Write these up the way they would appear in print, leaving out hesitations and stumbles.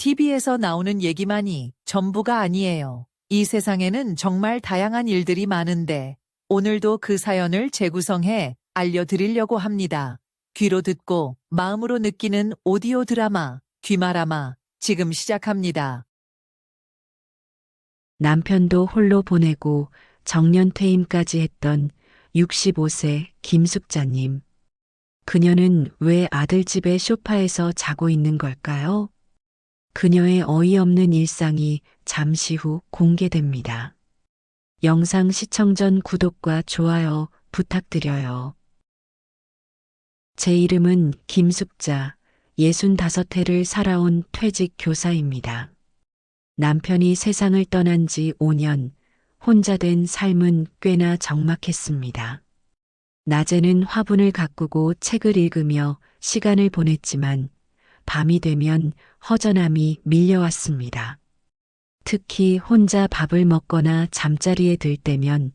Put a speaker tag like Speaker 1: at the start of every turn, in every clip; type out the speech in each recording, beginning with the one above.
Speaker 1: TV에서 나오는 얘기만이 전부가 아니에요. 이 세상에는 정말 다양한 일들이 많은데 오늘도 그 사연을 재구성해 알려드리려고 합니다. 귀로 듣고 마음으로 느끼는 오디오 드라마 귀마라마 지금 시작합니다.
Speaker 2: 남편도 홀로 보내고 정년 퇴임까지 했던 65세 김숙자님. 그녀는 왜 아들 집의 소파에서 자고 있는 걸까요? 그녀의 어이없는 일상이 잠시 후 공개됩니다. 영상 시청 전 구독과 좋아요 부탁드려요. 제 이름은 김숙자, 65해를 살아온 퇴직 교사입니다. 남편이 세상을 떠난 지 5년, 혼자 된 삶은 꽤나 적막했습니다. 낮에는 화분을 가꾸고 책을 읽으며 시간을 보냈지만 밤이 되면 허전함이 밀려왔습니다. 특히 혼자 밥을 먹거나 잠자리에 들 때면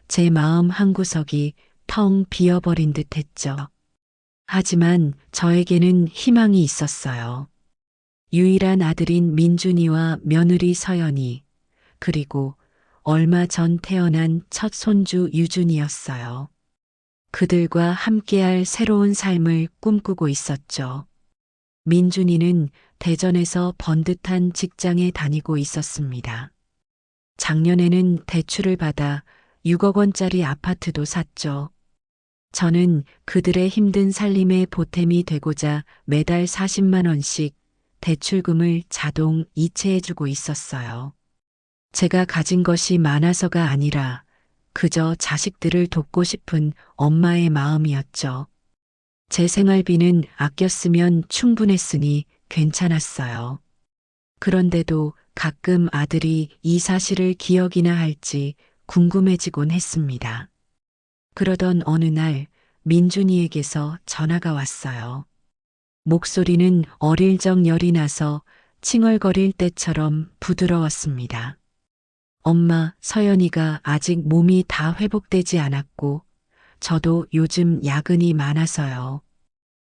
Speaker 2: 제 마음 한구석이 텅 비어버린 듯 했죠. 하지만 저에게는 희망이 있었어요. 유일한 아들인 민준이와 며느리 서연이, 그리고 얼마 전 태어난 첫 손주 유준이었어요. 그들과 함께할 새로운 삶을 꿈꾸고 있었죠. 민준이는 대전에서 번듯한 직장에 다니고 있었습니다. 작년에는 대출을 받아 6억 원짜리 아파트도 샀죠. 저는 그들의 힘든 살림에 보탬이 되고자 매달 40만 원씩 대출금을 자동 이체해주고 있었어요. 제가 가진 것이 많아서가 아니라 그저 자식들을 돕고 싶은 엄마의 마음이었죠. 제 생활비는 아껴 쓰면 충분했으니 괜찮았어요. 그런데도 가끔 아들이 이 사실을 기억이나 할지 궁금해지곤 했습니다. 그러던 어느 날 민준이에게서 전화가 왔어요. 목소리는 어릴 적 열이 나서 칭얼거릴 때처럼 부드러웠습니다. 엄마, 서연이가 아직 몸이 다 회복되지 않았고 저도 요즘 야근이 많아서요.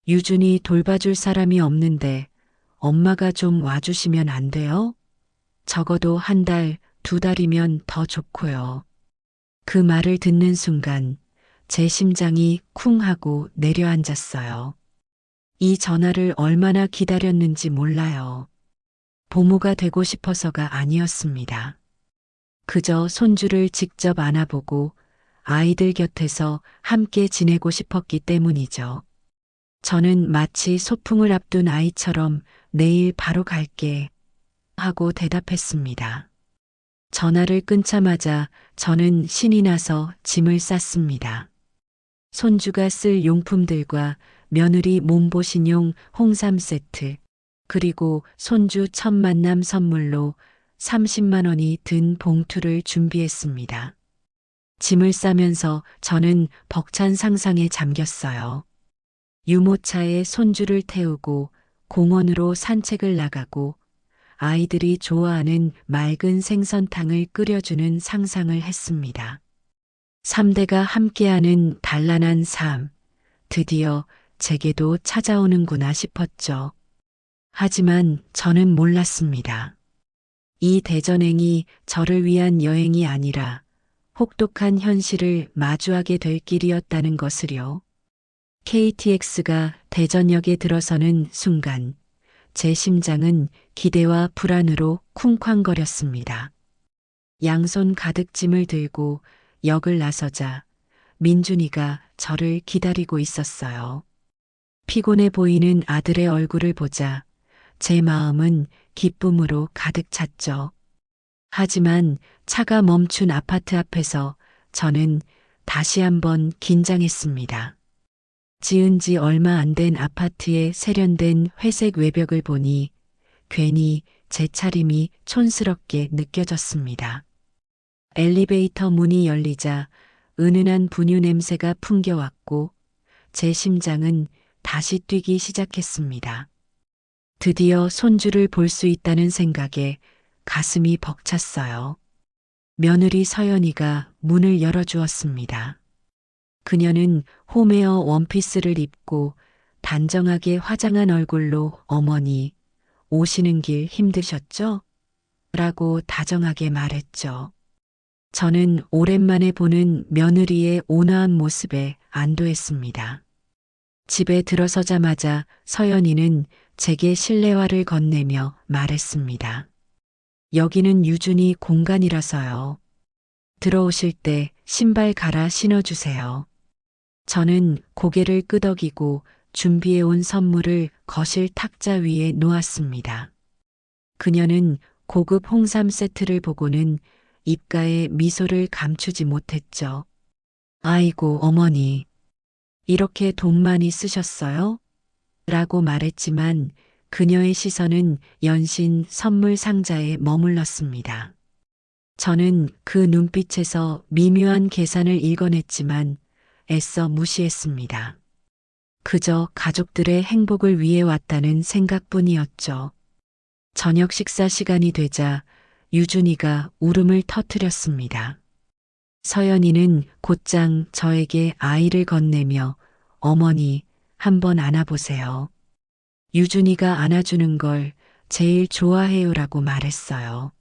Speaker 2: 유준이 돌봐줄 사람이 없는데 엄마가 좀 와주시면 안 돼요? 적어도 한 달, 두 달이면 더 좋고요. 그 말을 듣는 순간 제 심장이 쿵 하고 내려앉았어요. 이 전화를 얼마나 기다렸는지 몰라요. 보모가 되고 싶어서가 아니었습니다. 그저 손주를 직접 안아보고 아이들 곁에서 함께 지내고 싶었기 때문이죠. 저는 마치 소풍을 앞둔 아이처럼 내일 바로 갈게 하고 대답했습니다. 전화를 끊자마자 저는 신이 나서 짐을 쌌습니다. 손주가 쓸 용품들과 며느리 몸보신용 홍삼 세트, 그리고 손주 첫 만남 선물로 30만 원이 든 봉투를 준비했습니다. 짐을 싸면서 저는 벅찬 상상에 잠겼어요. 유모차에 손주를 태우고 공원으로 산책을 나가고 아이들이 좋아하는 맑은 생선탕을 끓여주는 상상을 했습니다. 3대가 함께하는 단란한 삶, 드디어 제게도 찾아오는구나 싶었죠. 하지만 저는 몰랐습니다. 이 대전행이 저를 위한 여행이 아니라 혹독한 현실을 마주하게 될 길이었다는 것을요. KTX가 대전역에 들어서는 순간 제 심장은 기대와 불안으로 쿵쾅거렸습니다. 양손 가득 짐을 들고 역을 나서자 민준이가 저를 기다리고 있었어요. 피곤해 보이는 아들의 얼굴을 보자 제 마음은 기쁨으로 가득 찼죠. 하지만 차가 멈춘 아파트 앞에서 저는 다시 한번 긴장했습니다. 지은 지 얼마 안 된 아파트의 세련된 회색 외벽을 보니 괜히 제 차림이 촌스럽게 느껴졌습니다. 엘리베이터 문이 열리자 은은한 분유 냄새가 풍겨왔고 제 심장은 다시 뛰기 시작했습니다. 드디어 손주를 볼 수 있다는 생각에 가슴이 벅찼어요. 며느리 서연이가 문을 열어주었습니다. 그녀는 홈웨어 원피스를 입고 단정하게 화장한 얼굴로 어머니, 오시는 길 힘드셨죠? 라고 다정하게 말했죠. 저는 오랜만에 보는 며느리의 온화한 모습에 안도했습니다. 집에 들어서자마자 서연이는 제게 실내화를 건네며 말했습니다. 여기는 유준이 공간이라서요. 들어오실 때 신발 갈아 신어주세요. 저는 고개를 끄덕이고 준비해온 선물을 거실 탁자 위에 놓았습니다. 그녀는 고급 홍삼 세트를 보고는 입가에 미소를 감추지 못했죠. 아이고, 어머니. 이렇게 돈 많이 쓰셨어요? 라고 말했지만 그녀의 시선은 연신 선물 상자에 머물렀습니다. 저는 그 눈빛에서 미묘한 계산을 읽어냈지만 애써 무시했습니다. 그저 가족들의 행복을 위해 왔다는 생각뿐이었죠. 저녁 식사 시간이 되자 유준이가 울음을 터뜨렸습니다. 서연이는 곧장 저에게 아이를 건네며 어머니 한번 안아보세요. 유준이가 안아주는 걸 제일 좋아해요라고 말했어요.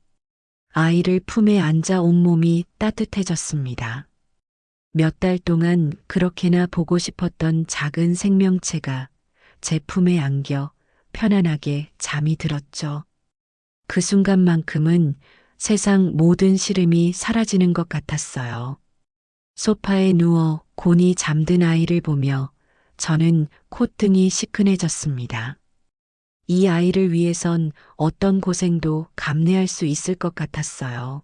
Speaker 2: 아이를 품에 안자 온몸이 따뜻해졌습니다. 몇 달 동안 그렇게나 보고 싶었던 작은 생명체가 제 품에 안겨 편안하게 잠이 들었죠. 그 순간만큼은 세상 모든 시름이 사라지는 것 같았어요. 소파에 누워 곤히 잠든 아이를 보며 저는 콧등이 시큰해졌습니다. 이 아이를 위해선 어떤 고생도 감내할 수 있을 것 같았어요.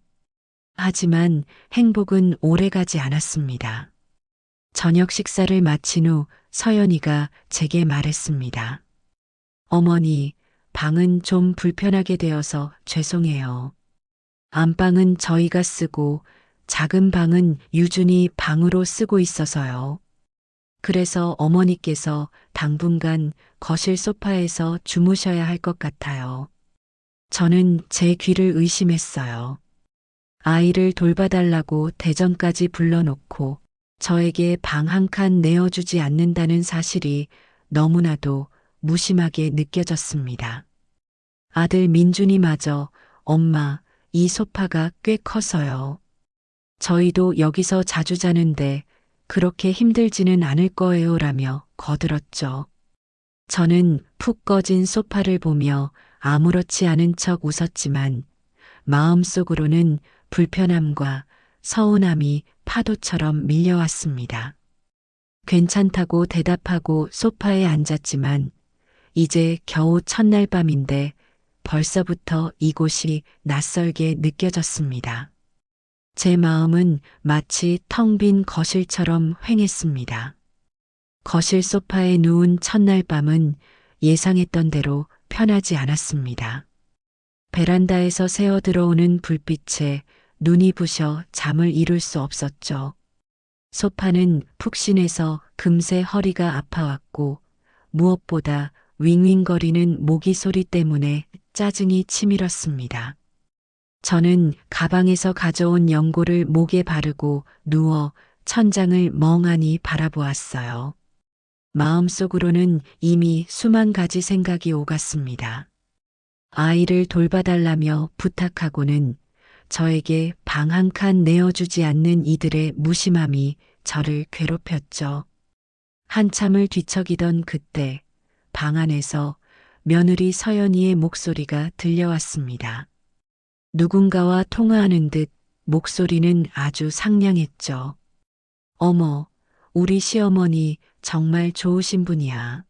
Speaker 2: 하지만 행복은 오래가지 않았습니다. 저녁 식사를 마친 후 서연이가 제게 말했습니다. 어머니, 방은 좀 불편하게 되어서 죄송해요. 안방은 저희가 쓰고 작은 방은 유준이 방으로 쓰고 있어서요. 그래서 어머니께서 당분간 거실 소파에서 주무셔야 할 것 같아요. 저는 제 귀를 의심했어요. 아이를 돌봐달라고 대전까지 불러놓고 저에게 방 한 칸 내어주지 않는다는 사실이 너무나도 무심하게 느껴졌습니다. 아들 민준이마저 엄마, 이 소파가 꽤 커서요. 저희도 여기서 자주 자는데 그렇게 힘들지는 않을 거예요 라며 거들었죠. 저는 푹 꺼진 소파를 보며 아무렇지 않은 척 웃었지만 마음속으로는 불편함과 서운함이 파도처럼 밀려왔습니다. 괜찮다고 대답하고 소파에 앉았지만 이제 겨우 첫날 밤인데 벌써부터 이곳이 낯설게 느껴졌습니다. 제 마음은 마치 텅 빈 거실처럼 휑했습니다. 거실 소파에 누운 첫날 밤은 예상했던 대로 편하지 않았습니다. 베란다에서 새어 들어오는 불빛에 눈이 부셔 잠을 이룰 수 없었죠. 소파는 푹신해서 금세 허리가 아파왔고 무엇보다 윙윙거리는 모기 소리 때문에 짜증이 치밀었습니다. 저는 가방에서 가져온 연고를 목에 바르고 누워 천장을 멍하니 바라보았어요. 마음속으로는 이미 수만 가지 생각이 오갔습니다. 아이를 돌봐달라며 부탁하고는 저에게 방 한 칸 내어주지 않는 이들의 무심함이 저를 괴롭혔죠. 한참을 뒤척이던 그때 방 안에서 며느리 서연이의 목소리가 들려왔습니다. 누군가와 통화하는 듯 목소리는 아주 상냥했죠. 어머, 우리 시어머니 정말 좋으신 분이야.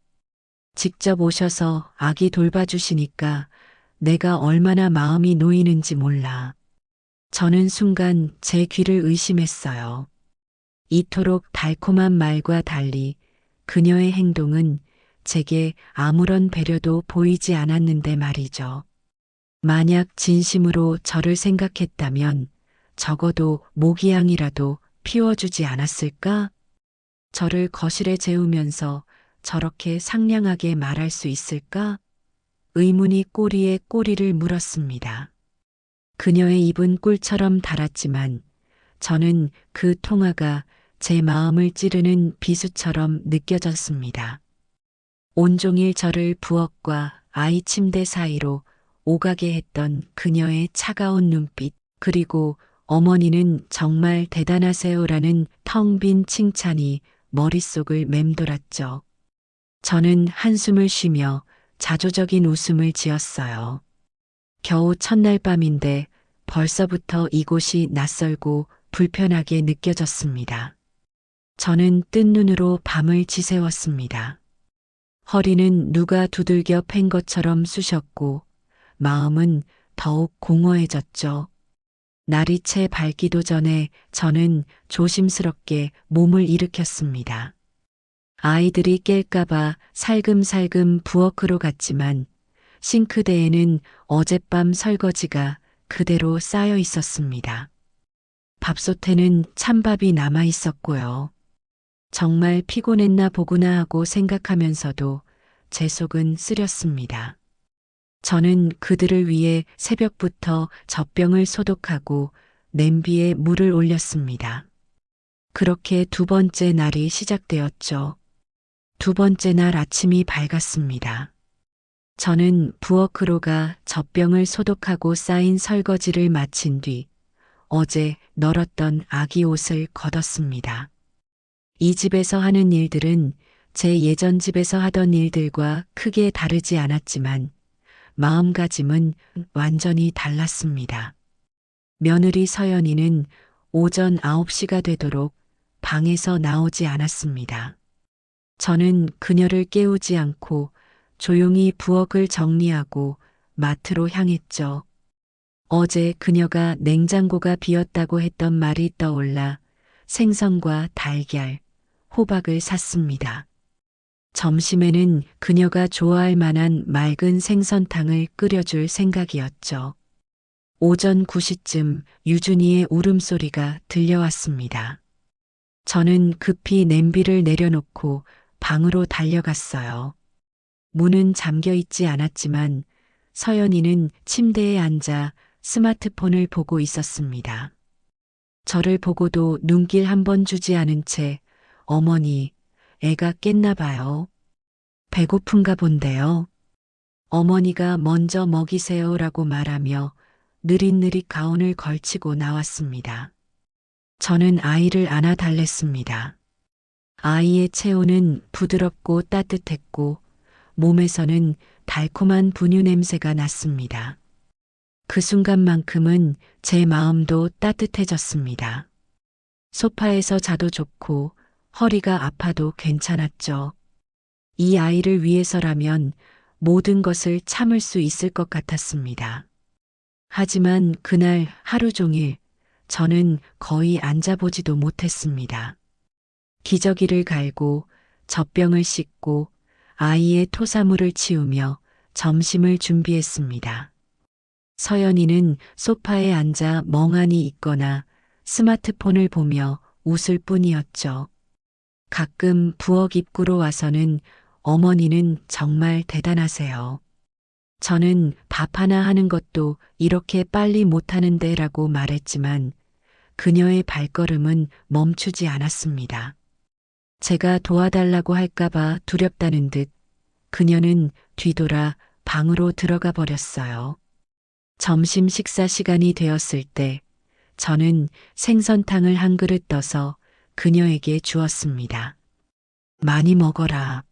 Speaker 2: 직접 오셔서 아기 돌봐주시니까 내가 얼마나 마음이 놓이는지 몰라. 저는 순간 제 귀를 의심했어요. 이토록 달콤한 말과 달리 그녀의 행동은 제게 아무런 배려도 보이지 않았는데 말이죠. 만약 진심으로 저를 생각했다면 적어도 모기향이라도 피워주지 않았을까? 저를 거실에 재우면서 저렇게 상냥하게 말할 수 있을까? 의문이 꼬리에 꼬리를 물었습니다. 그녀의 입은 꿀처럼 달았지만 저는 그 통화가 제 마음을 찌르는 비수처럼 느껴졌습니다. 온종일 저를 부엌과 아이 침대 사이로 오가게 했던 그녀의 차가운 눈빛, 그리고 어머니는 정말 대단하세요라는 텅 빈 칭찬이 머릿속을 맴돌았죠. 저는 한숨을 쉬며 자조적인 웃음을 지었어요. 겨우 첫날 밤인데 벌써부터 이곳이 낯설고 불편하게 느껴졌습니다. 저는 뜬 눈으로 밤을 지새웠습니다. 허리는 누가 두들겨 팬 것처럼 쑤셨고 마음은 더욱 공허해졌죠. 날이 채 밝기도 전에 저는 조심스럽게 몸을 일으켰습니다. 아이들이 깰까봐 살금살금 부엌으로 갔지만 싱크대에는 어젯밤 설거지가 그대로 쌓여 있었습니다. 밥솥에는 찬밥이 남아 있었고요. 정말 피곤했나 보구나 하고 생각하면서도 제 속은 쓰렸습니다. 저는 그들을 위해 새벽부터 젖병을 소독하고 냄비에 물을 올렸습니다. 그렇게 두 번째 날이 시작되었죠. 두 번째 날 아침이 밝았습니다. 저는 부엌으로 가 젖병을 소독하고 쌓인 설거지를 마친 뒤 어제 널었던 아기 옷을 걷었습니다. 이 집에서 하는 일들은 제 예전 집에서 하던 일들과 크게 다르지 않았지만 마음가짐은 완전히 달랐습니다. 며느리 서연이는 오전 9시가 되도록 방에서 나오지 않았습니다. 저는 그녀를 깨우지 않고 조용히 부엌을 정리하고 마트로 향했죠. 어제 그녀가 냉장고가 비었다고 했던 말이 떠올라 생선과 달걀, 호박을 샀습니다. 점심에는 그녀가 좋아할 만한 맑은 생선탕을 끓여줄 생각이었죠. 오전 9시쯤 유준이의 울음소리가 들려왔습니다. 저는 급히 냄비를 내려놓고 방으로 달려갔어요. 문은 잠겨 있지 않았지만 서연이는 침대에 앉아 스마트폰을 보고 있었습니다. 저를 보고도 눈길 한 번 주지 않은 채 어머니, 애가 깼나 봐요. 배고픈가 본데요. 어머니가 먼저 먹이세요라고 말하며 느릿느릿 가운을 걸치고 나왔습니다. 저는 아이를 안아 달랬습니다. 아이의 체온은 부드럽고 따뜻했고 몸에서는 달콤한 분유 냄새가 났습니다. 그 순간만큼은 제 마음도 따뜻해졌습니다. 소파에서 자도 좋고 허리가 아파도 괜찮았죠. 이 아이를 위해서라면 모든 것을 참을 수 있을 것 같았습니다. 하지만 그날 하루 종일 저는 거의 앉아보지도 못했습니다. 기저귀를 갈고 젖병을 씻고 아이의 토사물을 치우며 점심을 준비했습니다. 서연이는 소파에 앉아 멍하니 있거나 스마트폰을 보며 웃을 뿐이었죠. 가끔 부엌 입구로 와서는 어머니는 정말 대단하세요. 저는 밥 하나 하는 것도 이렇게 빨리 못하는데 라고 말했지만 그녀의 발걸음은 멈추지 않았습니다. 제가 도와달라고 할까봐 두렵다는 듯 그녀는 뒤돌아 방으로 들어가 버렸어요. 점심 식사 시간이 되었을 때 저는 생선탕을 한 그릇 떠서 그녀에게 주었습니다. 많이 먹어라.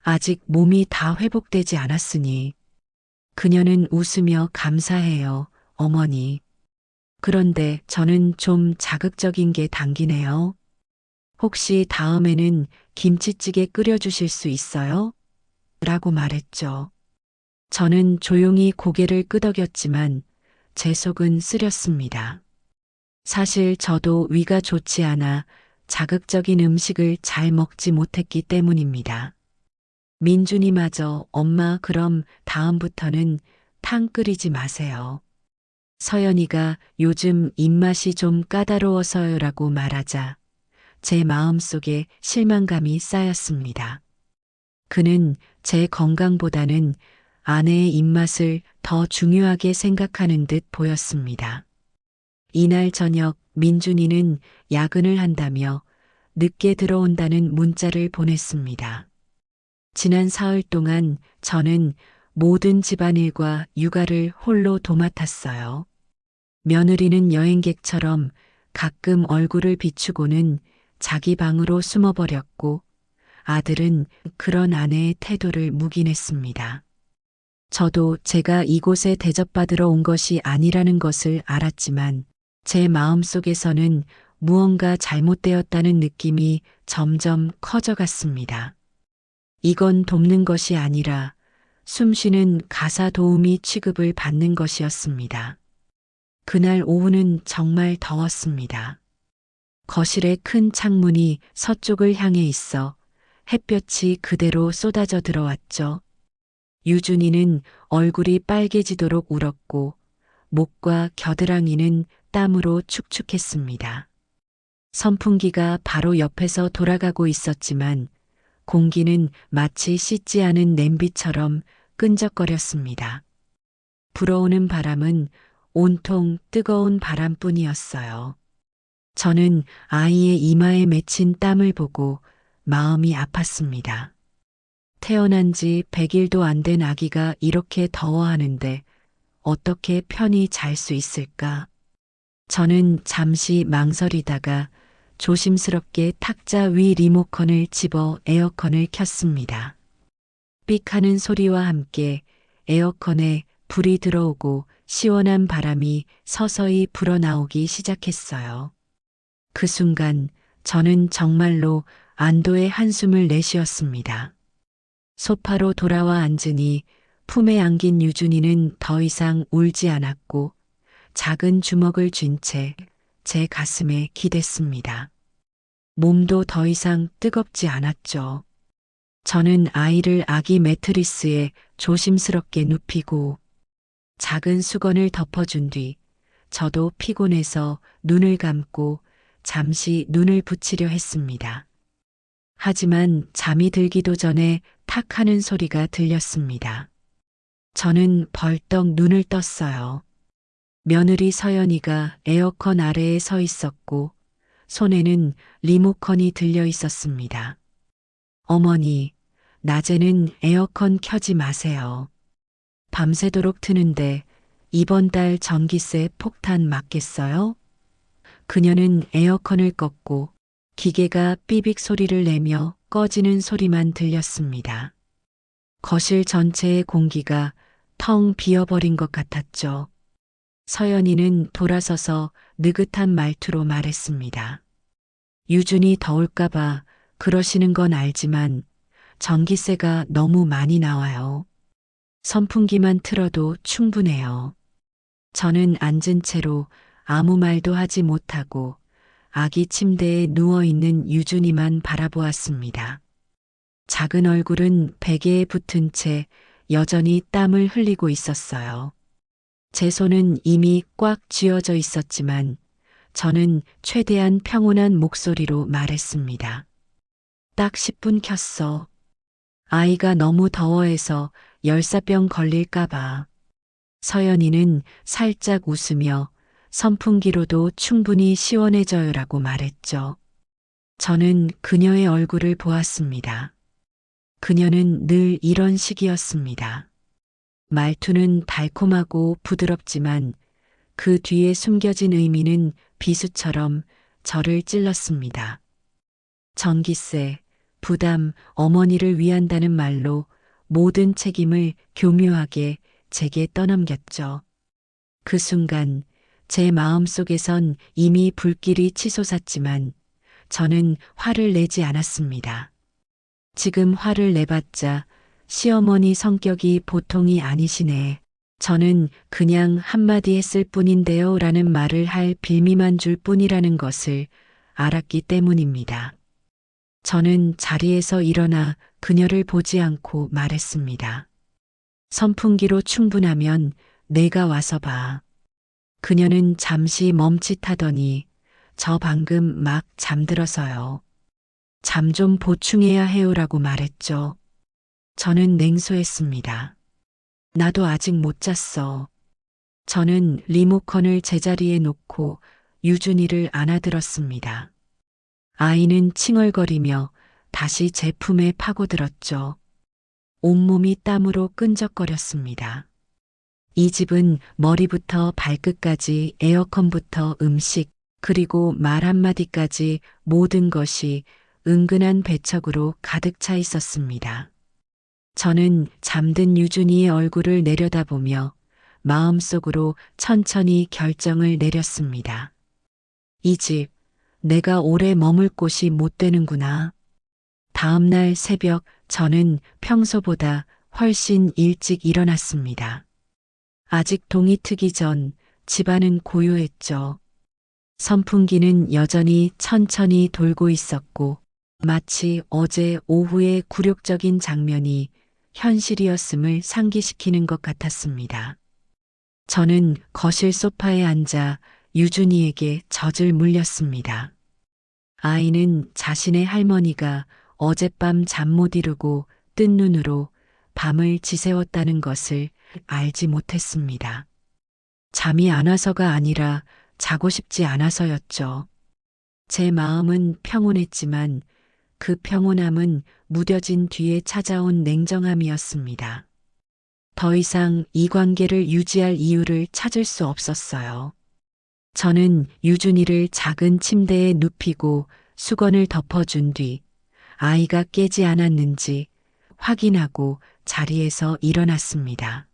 Speaker 2: 아직 몸이 다 회복되지 않았으니. 그녀는 웃으며 감사해요, 어머니. 그런데 저는 좀 자극적인 게 당기네요. 혹시 다음에는 김치찌개 끓여주실 수 있어요? 라고 말했죠. 저는 조용히 고개를 끄덕였지만 제 속은 쓰렸습니다. 사실 저도 위가 좋지 않아 자극적인 음식을 잘 먹지 못했기 때문입니다. 민준이마저 엄마 그럼 다음부터는 탕 끓이지 마세요. 서연이가 요즘 입맛이 좀 까다로워서요라고 말하자 제 마음속에 실망감이 쌓였습니다. 그는 제 건강보다는 아내의 입맛을 더 중요하게 생각하는 듯 보였습니다. 이날 저녁 민준이는 야근을 한다며 늦게 들어온다는 문자를 보냈습니다. 지난 사흘 동안 저는 모든 집안일과 육아를 홀로 도맡았어요. 며느리는 여행객처럼 가끔 얼굴을 비추고는 자기 방으로 숨어버렸고 아들은 그런 아내의 태도를 묵인했습니다. 저도 제가 이곳에 대접받으러 온 것이 아니라는 것을 알았지만 제 마음속에서는 무언가 잘못되었다는 느낌이 점점 커져갔습니다. 이건 돕는 것이 아니라 숨쉬는 가사 도우미 취급을 받는 것이었습니다. 그날 오후는 정말 더웠습니다. 거실의 큰 창문이 서쪽을 향해 있어 햇볕이 그대로 쏟아져 들어왔죠. 유준이는 얼굴이 빨개지도록 울었고 목과 겨드랑이는 땀으로 축축했습니다. 선풍기가 바로 옆에서 돌아가고 있었지만 공기는 마치 씻지 않은 냄비처럼 끈적거렸습니다. 불어오는 바람은 온통 뜨거운 바람뿐이었어요. 저는 아이의 이마에 맺힌 땀을 보고 마음이 아팠습니다. 태어난 지 100일도 안 된 아기가 이렇게 더워하는데 어떻게 편히 잘 수 있을까? 저는 잠시 망설이다가 조심스럽게 탁자 위 리모컨을 집어 에어컨을 켰습니다. 삑 하는 소리와 함께 에어컨에 불이 들어오고 시원한 바람이 서서히 불어나오기 시작했어요. 그 순간 저는 정말로 안도의 한숨을 내쉬었습니다. 소파로 돌아와 앉으니 품에 안긴 유준이는 더 이상 울지 않았고 작은 주먹을 쥔 채 제 가슴에 기댔습니다. 몸도 더 이상 뜨겁지 않았죠. 저는 아이를 아기 매트리스에 조심스럽게 눕히고 작은 수건을 덮어준 뒤 저도 피곤해서 눈을 감고 잠시 눈을 붙이려 했습니다. 하지만 잠이 들기도 전에 탁 하는 소리가 들렸습니다. 저는 벌떡 눈을 떴어요. 며느리 서연이가 에어컨 아래에 서 있었고 손에는 리모컨이 들려 있었습니다. 어머니, 낮에는 에어컨 켜지 마세요. 밤새도록 트는데 이번 달 전기세 폭탄 맞겠어요? 그녀는 에어컨을 껐고 기계가 삐빅 소리를 내며 꺼지는 소리만 들렸습니다. 거실 전체의 공기가 텅 비어버린 것 같았죠. 서연이는 돌아서서 느긋한 말투로 말했습니다. 유준이 더울까봐 그러시는 건 알지만 전기세가 너무 많이 나와요. 선풍기만 틀어도 충분해요. 저는 앉은 채로 아무 말도 하지 못하고 아기 침대에 누워있는 유준이만 바라보았습니다. 작은 얼굴은 베개에 붙은 채 여전히 땀을 흘리고 있었어요. 제 손은 이미 꽉 쥐어져 있었지만 저는 최대한 평온한 목소리로 말했습니다. 딱 10분 켰어. 아이가 너무 더워해서 열사병 걸릴까봐. 서연이는 살짝 웃으며 선풍기로도 충분히 시원해져요라고 말했죠. 저는 그녀의 얼굴을 보았습니다. 그녀는 늘 이런 식이었습니다. 말투는 달콤하고 부드럽지만 그 뒤에 숨겨진 의미는 비수처럼 저를 찔렀습니다. 전기세, 부담, 어머니를 위한다는 말로 모든 책임을 교묘하게 제게 떠넘겼죠. 그 순간 제 마음속에선 이미 불길이 치솟았지만 저는 화를 내지 않았습니다. 지금 화를 내봤자 시어머니 성격이 보통이 아니시네. 저는 그냥 한마디 했을 뿐인데요 라는 말을 할 빌미만 줄 뿐이라는 것을 알았기 때문입니다. 저는 자리에서 일어나 그녀를 보지 않고 말했습니다. 선풍기로 충분하면 내가 와서 봐. 그녀는 잠시 멈칫하더니 저 방금 막 잠들어서요. 잠 좀 보충해야 해요라고 말했죠. 저는 냉소했습니다. 나도 아직 못 잤어. 저는 리모컨을 제자리에 놓고 유준이를 안아들었습니다. 아이는 칭얼거리며 다시 제 품에 파고들었죠. 온몸이 땀으로 끈적거렸습니다. 이 집은 머리부터 발끝까지 에어컨부터 음식, 그리고 말 한마디까지 모든 것이 은근한 배척으로 가득 차 있었습니다. 저는 잠든 유준이의 얼굴을 내려다보며 마음속으로 천천히 결정을 내렸습니다. 이 집, 내가 오래 머물 곳이 못 되는구나. 다음 날 새벽 저는 평소보다 훨씬 일찍 일어났습니다. 아직 동이 트기 전 집안은 고요했죠. 선풍기는 여전히 천천히 돌고 있었고 마치 어제 오후의 굴욕적인 장면이 현실이었음을 상기시키는 것 같았습니다. 저는 거실 소파에 앉아 유준이에게 젖을 물렸습니다. 아이는 자신의 할머니가 어젯밤 잠 못 이루고 뜬 눈으로 밤을 지새웠다는 것을 알지 못했습니다. 잠이 안 와서가 아니라 자고 싶지 않아서였죠. 제 마음은 평온했지만 그 평온함은 무뎌진 뒤에 찾아온 냉정함이었습니다. 더 이상 이 관계를 유지할 이유를 찾을 수 없었어요. 저는 유준이를 작은 침대에 눕히고 수건을 덮어준 뒤 아이가 깨지 않았는지 확인하고 자리에서 일어났습니다.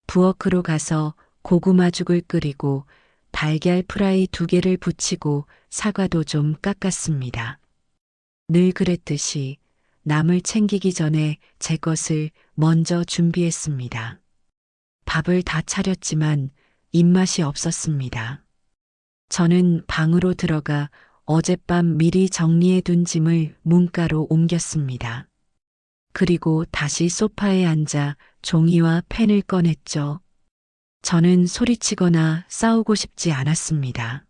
Speaker 2: 부엌으로 가서 고구마죽을 끓이고 달걀 프라이 2개를 부치고 사과도 좀 깎았습니다. 늘 그랬듯이 남을 챙기기 전에 제 것을 먼저 준비했습니다. 밥을 다 차렸지만 입맛이 없었습니다. 저는 방으로 들어가 어젯밤 미리 정리해둔 짐을 문가로 옮겼습니다. 그리고 다시 소파에 앉아 종이와 펜을 꺼냈죠. 저는 소리치거나 싸우고 싶지 않았습니다.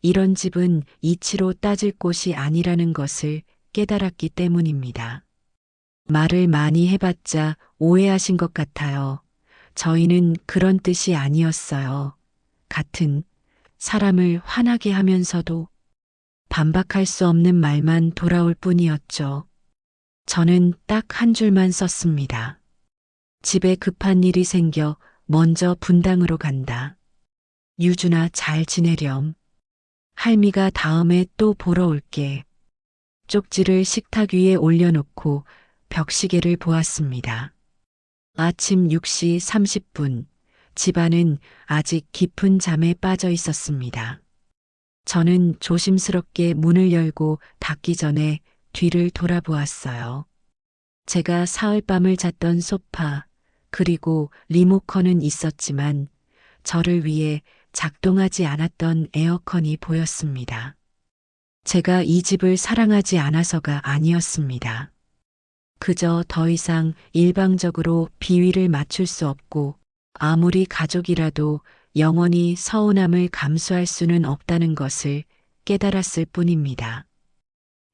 Speaker 2: 이런 집은 이치로 따질 곳이 아니라는 것을 깨달았기 때문입니다. 말을 많이 해봤자 오해하신 것 같아요. 저희는 그런 뜻이 아니었어요. 같은 사람을 화나게 하면서도 반박할 수 없는 말만 돌아올 뿐이었죠. 저는 딱 한 줄만 썼습니다. 집에 급한 일이 생겨 먼저 분당으로 간다. 유준아 잘 지내렴. 할미가 다음에 또 보러 올게. 쪽지를 식탁 위에 올려놓고 벽시계를 보았습니다. 아침 6시 30분, 집안은 아직 깊은 잠에 빠져 있었습니다. 저는 조심스럽게 문을 열고 닫기 전에 뒤를 돌아보았어요. 제가 사흘밤을 잤던 소파, 그리고 리모컨은 있었지만 저를 위해 작동하지 않았던 에어컨이 보였습니다. 제가 이 집을 사랑하지 않아서가 아니었습니다. 그저 더 이상 일방적으로 비위를 맞출 수 없고 아무리 가족이라도 영원히 서운함을 감수할 수는 없다는 것을 깨달았을 뿐입니다.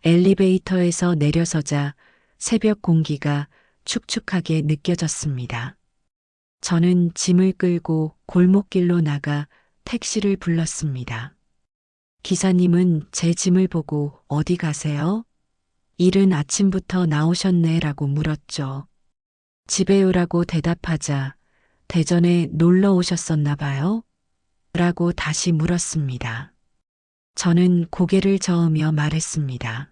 Speaker 2: 엘리베이터에서 내려서자 새벽 공기가 축축하게 느껴졌습니다. 저는 짐을 끌고 골목길로 나가 택시를 불렀습니다. 기사님은 제 짐을 보고 어디 가세요? 이른 아침부터 나오셨네라고 물었죠. 집에요라고 대답하자 대전에 놀러 오셨었나 봐요? 라고 다시 물었습니다. 저는 고개를 저으며 말했습니다.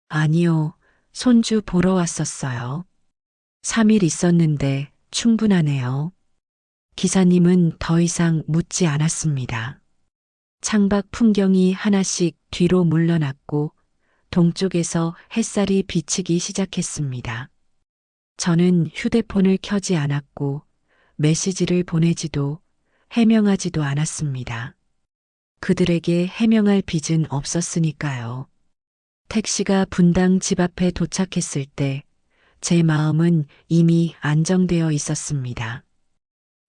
Speaker 2: 아니요, 손주 보러 왔었어요. 3일 있었는데 충분하네요. 기사님은 더 이상 묻지 않았습니다. 창밖 풍경이 하나씩 뒤로 물러났고 동쪽에서 햇살이 비치기 시작했습니다. 저는 휴대폰을 켜지 않았고 메시지를 보내지도 해명하지도 않았습니다. 그들에게 해명할 빚은 없었으니까요. 택시가 분당 집 앞에 도착했을 때 제 마음은 이미 안정되어 있었습니다.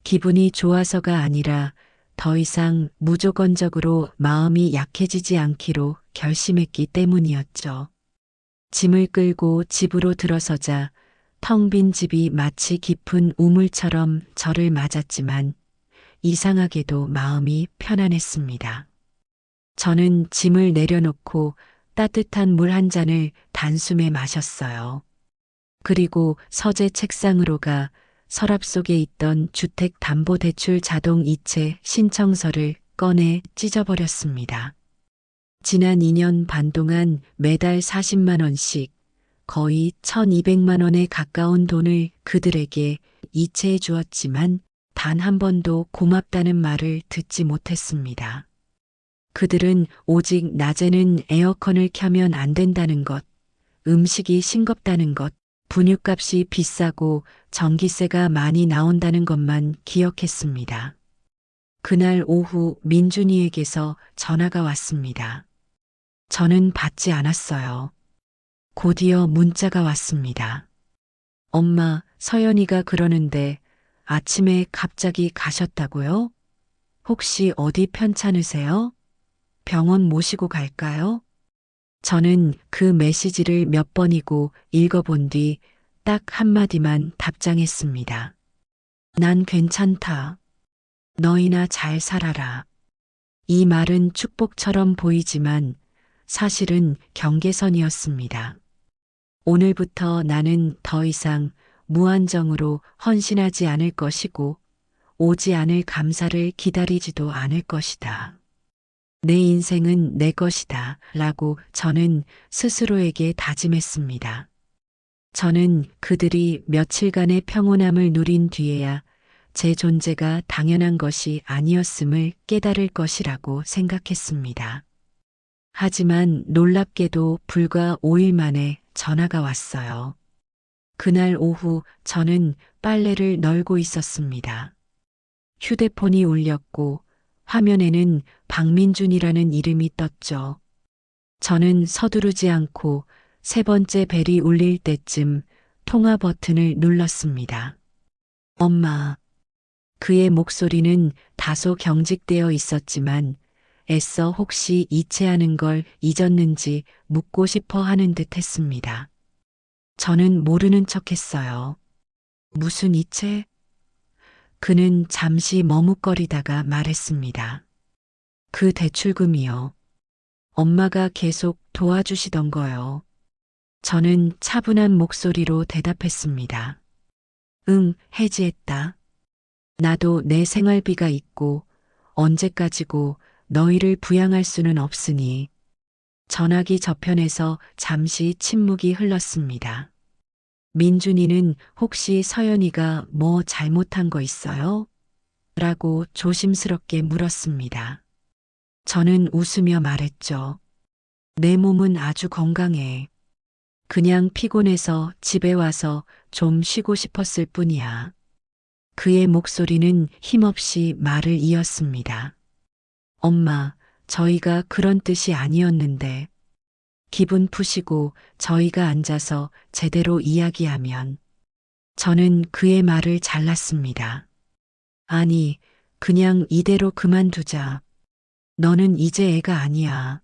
Speaker 2: 기분이 좋아서가 아니라 더 이상 무조건적으로 마음이 약해지지 않기로 결심했기 때문이었죠. 짐을 끌고 집으로 들어서자 텅 빈 집이 마치 깊은 우물처럼 저를 맞았지만 이상하게도 마음이 편안했습니다. 저는 짐을 내려놓고 따뜻한 물 한 잔을 단숨에 마셨어요. 그리고 서재 책상으로 가 서랍 속에 있던 주택담보대출 자동이체 신청서를 꺼내 찢어버렸습니다. 지난 2년 반 동안 매달 40만 원씩 거의 1200만 원에 가까운 돈을 그들에게 이체해 주었지만 단 한 번도 고맙다는 말을 듣지 못했습니다. 그들은 오직 낮에는 에어컨을 켜면 안 된다는 것, 음식이 싱겁다는 것, 분유값이 비싸고 전기세가 많이 나온다는 것만 기억했습니다. 그날 오후 민준이에게서 전화가 왔습니다. 저는 받지 않았어요. 곧이어 문자가 왔습니다. 엄마, 서연이가 그러는데 아침에 갑자기 가셨다고요? 혹시 어디 편찮으세요? 병원 모시고 갈까요? 저는 그 메시지를 몇 번이고 읽어본 뒤 딱 한마디만 답장했습니다. 난 괜찮다. 너희나 잘 살아라. 이 말은 축복처럼 보이지만 사실은 경계선이었습니다. 오늘부터 나는 더 이상 무한정으로 헌신하지 않을 것이고 오지 않을 감사를 기다리지도 않을 것이다. 내 인생은 내 것이다 라고 저는 스스로에게 다짐했습니다. 저는 그들이 며칠간의 평온함을 누린 뒤에야 제 존재가 당연한 것이 아니었음을 깨달을 것이라고 생각했습니다. 하지만 놀랍게도 불과 5일 만에 전화가 왔어요. 그날 오후 저는 빨래를 널고 있었습니다. 휴대폰이 울렸고 화면에는 박민준이라는 이름이 떴죠. 저는 서두르지 않고 세 번째 벨이 울릴 때쯤 통화 버튼을 눌렀습니다. 엄마. 그의 목소리는 다소 경직되어 있었지만 애써 혹시 이체하는 걸 잊었는지 묻고 싶어 하는 듯 했습니다. 저는 모르는 척 했어요. 무슨 이체? 그는 잠시 머뭇거리다가 말했습니다. 그 대출금이요. 엄마가 계속 도와주시던 거요. 저는 차분한 목소리로 대답했습니다. 응, 해지했다. 나도 내 생활비가 있고 언제까지고 너희를 부양할 수는 없으니. 전화기 저편에서 잠시 침묵이 흘렀습니다. 민준이는 혹시 서연이가 뭐 잘못한 거 있어요? 라고 조심스럽게 물었습니다. 저는 웃으며 말했죠. 내 몸은 아주 건강해. 그냥 피곤해서 집에 와서 좀 쉬고 싶었을 뿐이야. 그의 목소리는 힘없이 말을 이었습니다. 엄마, 저희가 그런 뜻이 아니었는데. 기분 푸시고 저희가 앉아서 제대로 이야기하면. 저는 그의 말을 잘랐습니다. 아니, 그냥 이대로 그만두자. 너는 이제 애가 아니야.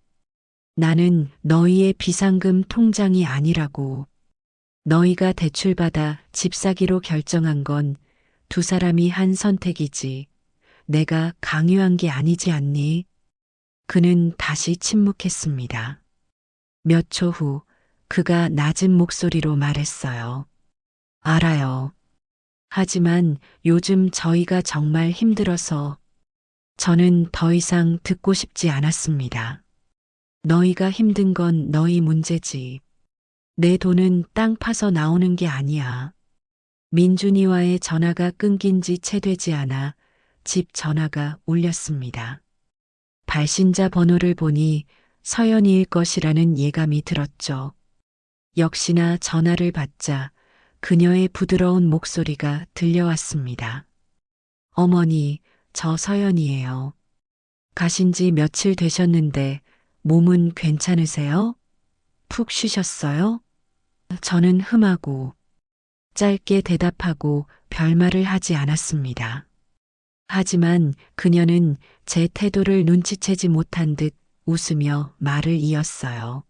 Speaker 2: 나는 너희의 비상금 통장이 아니라고. 너희가 대출받아 집 사기로 결정한 건 두 사람이 한 선택이지. 내가 강요한 게 아니지 않니? 그는 다시 침묵했습니다. 몇 초 후 그가 낮은 목소리로 말했어요. 알아요. 하지만 요즘 저희가 정말 힘들어서. 저는 더 이상 듣고 싶지 않았습니다. 너희가 힘든 건 너희 문제지. 내 돈은 땅 파서 나오는 게 아니야. 민준이와의 전화가 끊긴 지 채 되지 않아 집 전화가 울렸습니다. 발신자 번호를 보니 서연이일 것이라는 예감이 들었죠. 역시나 전화를 받자 그녀의 부드러운 목소리가 들려왔습니다. 어머니, 저 서연이에요. 가신 지 며칠 되셨는데 몸은 괜찮으세요? 푹 쉬셨어요? 저는 흠하고 짧게 대답하고 별말을 하지 않았습니다. 하지만 그녀는 제 태도를 눈치채지 못한 듯 웃으며 말을 이었어요.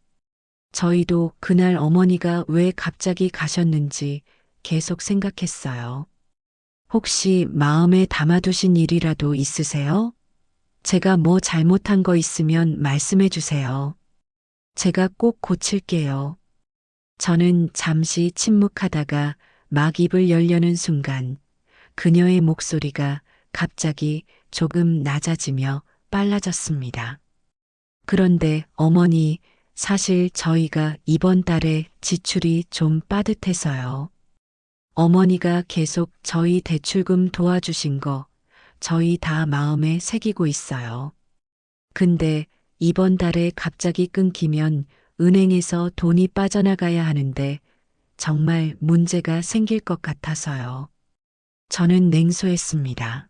Speaker 2: 저희도 그날 어머니가 왜 갑자기 가셨는지 계속 생각했어요. 혹시 마음에 담아두신 일이라도 있으세요? 제가 뭐 잘못한 거 있으면 말씀해 주세요. 제가 꼭 고칠게요. 저는 잠시 침묵하다가 막 입을 열려는 순간 그녀의 목소리가 갑자기 조금 낮아지며 빨라졌습니다. 그런데 어머니, 사실 저희가 이번 달에 지출이 좀 빠듯해서요. 어머니가 계속 저희 대출금 도와주신 거 저희 다 마음에 새기고 있어요. 근데 이번 달에 갑자기 끊기면 은행에서 돈이 빠져나가야 하는데 정말 문제가 생길 것 같아서요. 저는 냉소했습니다.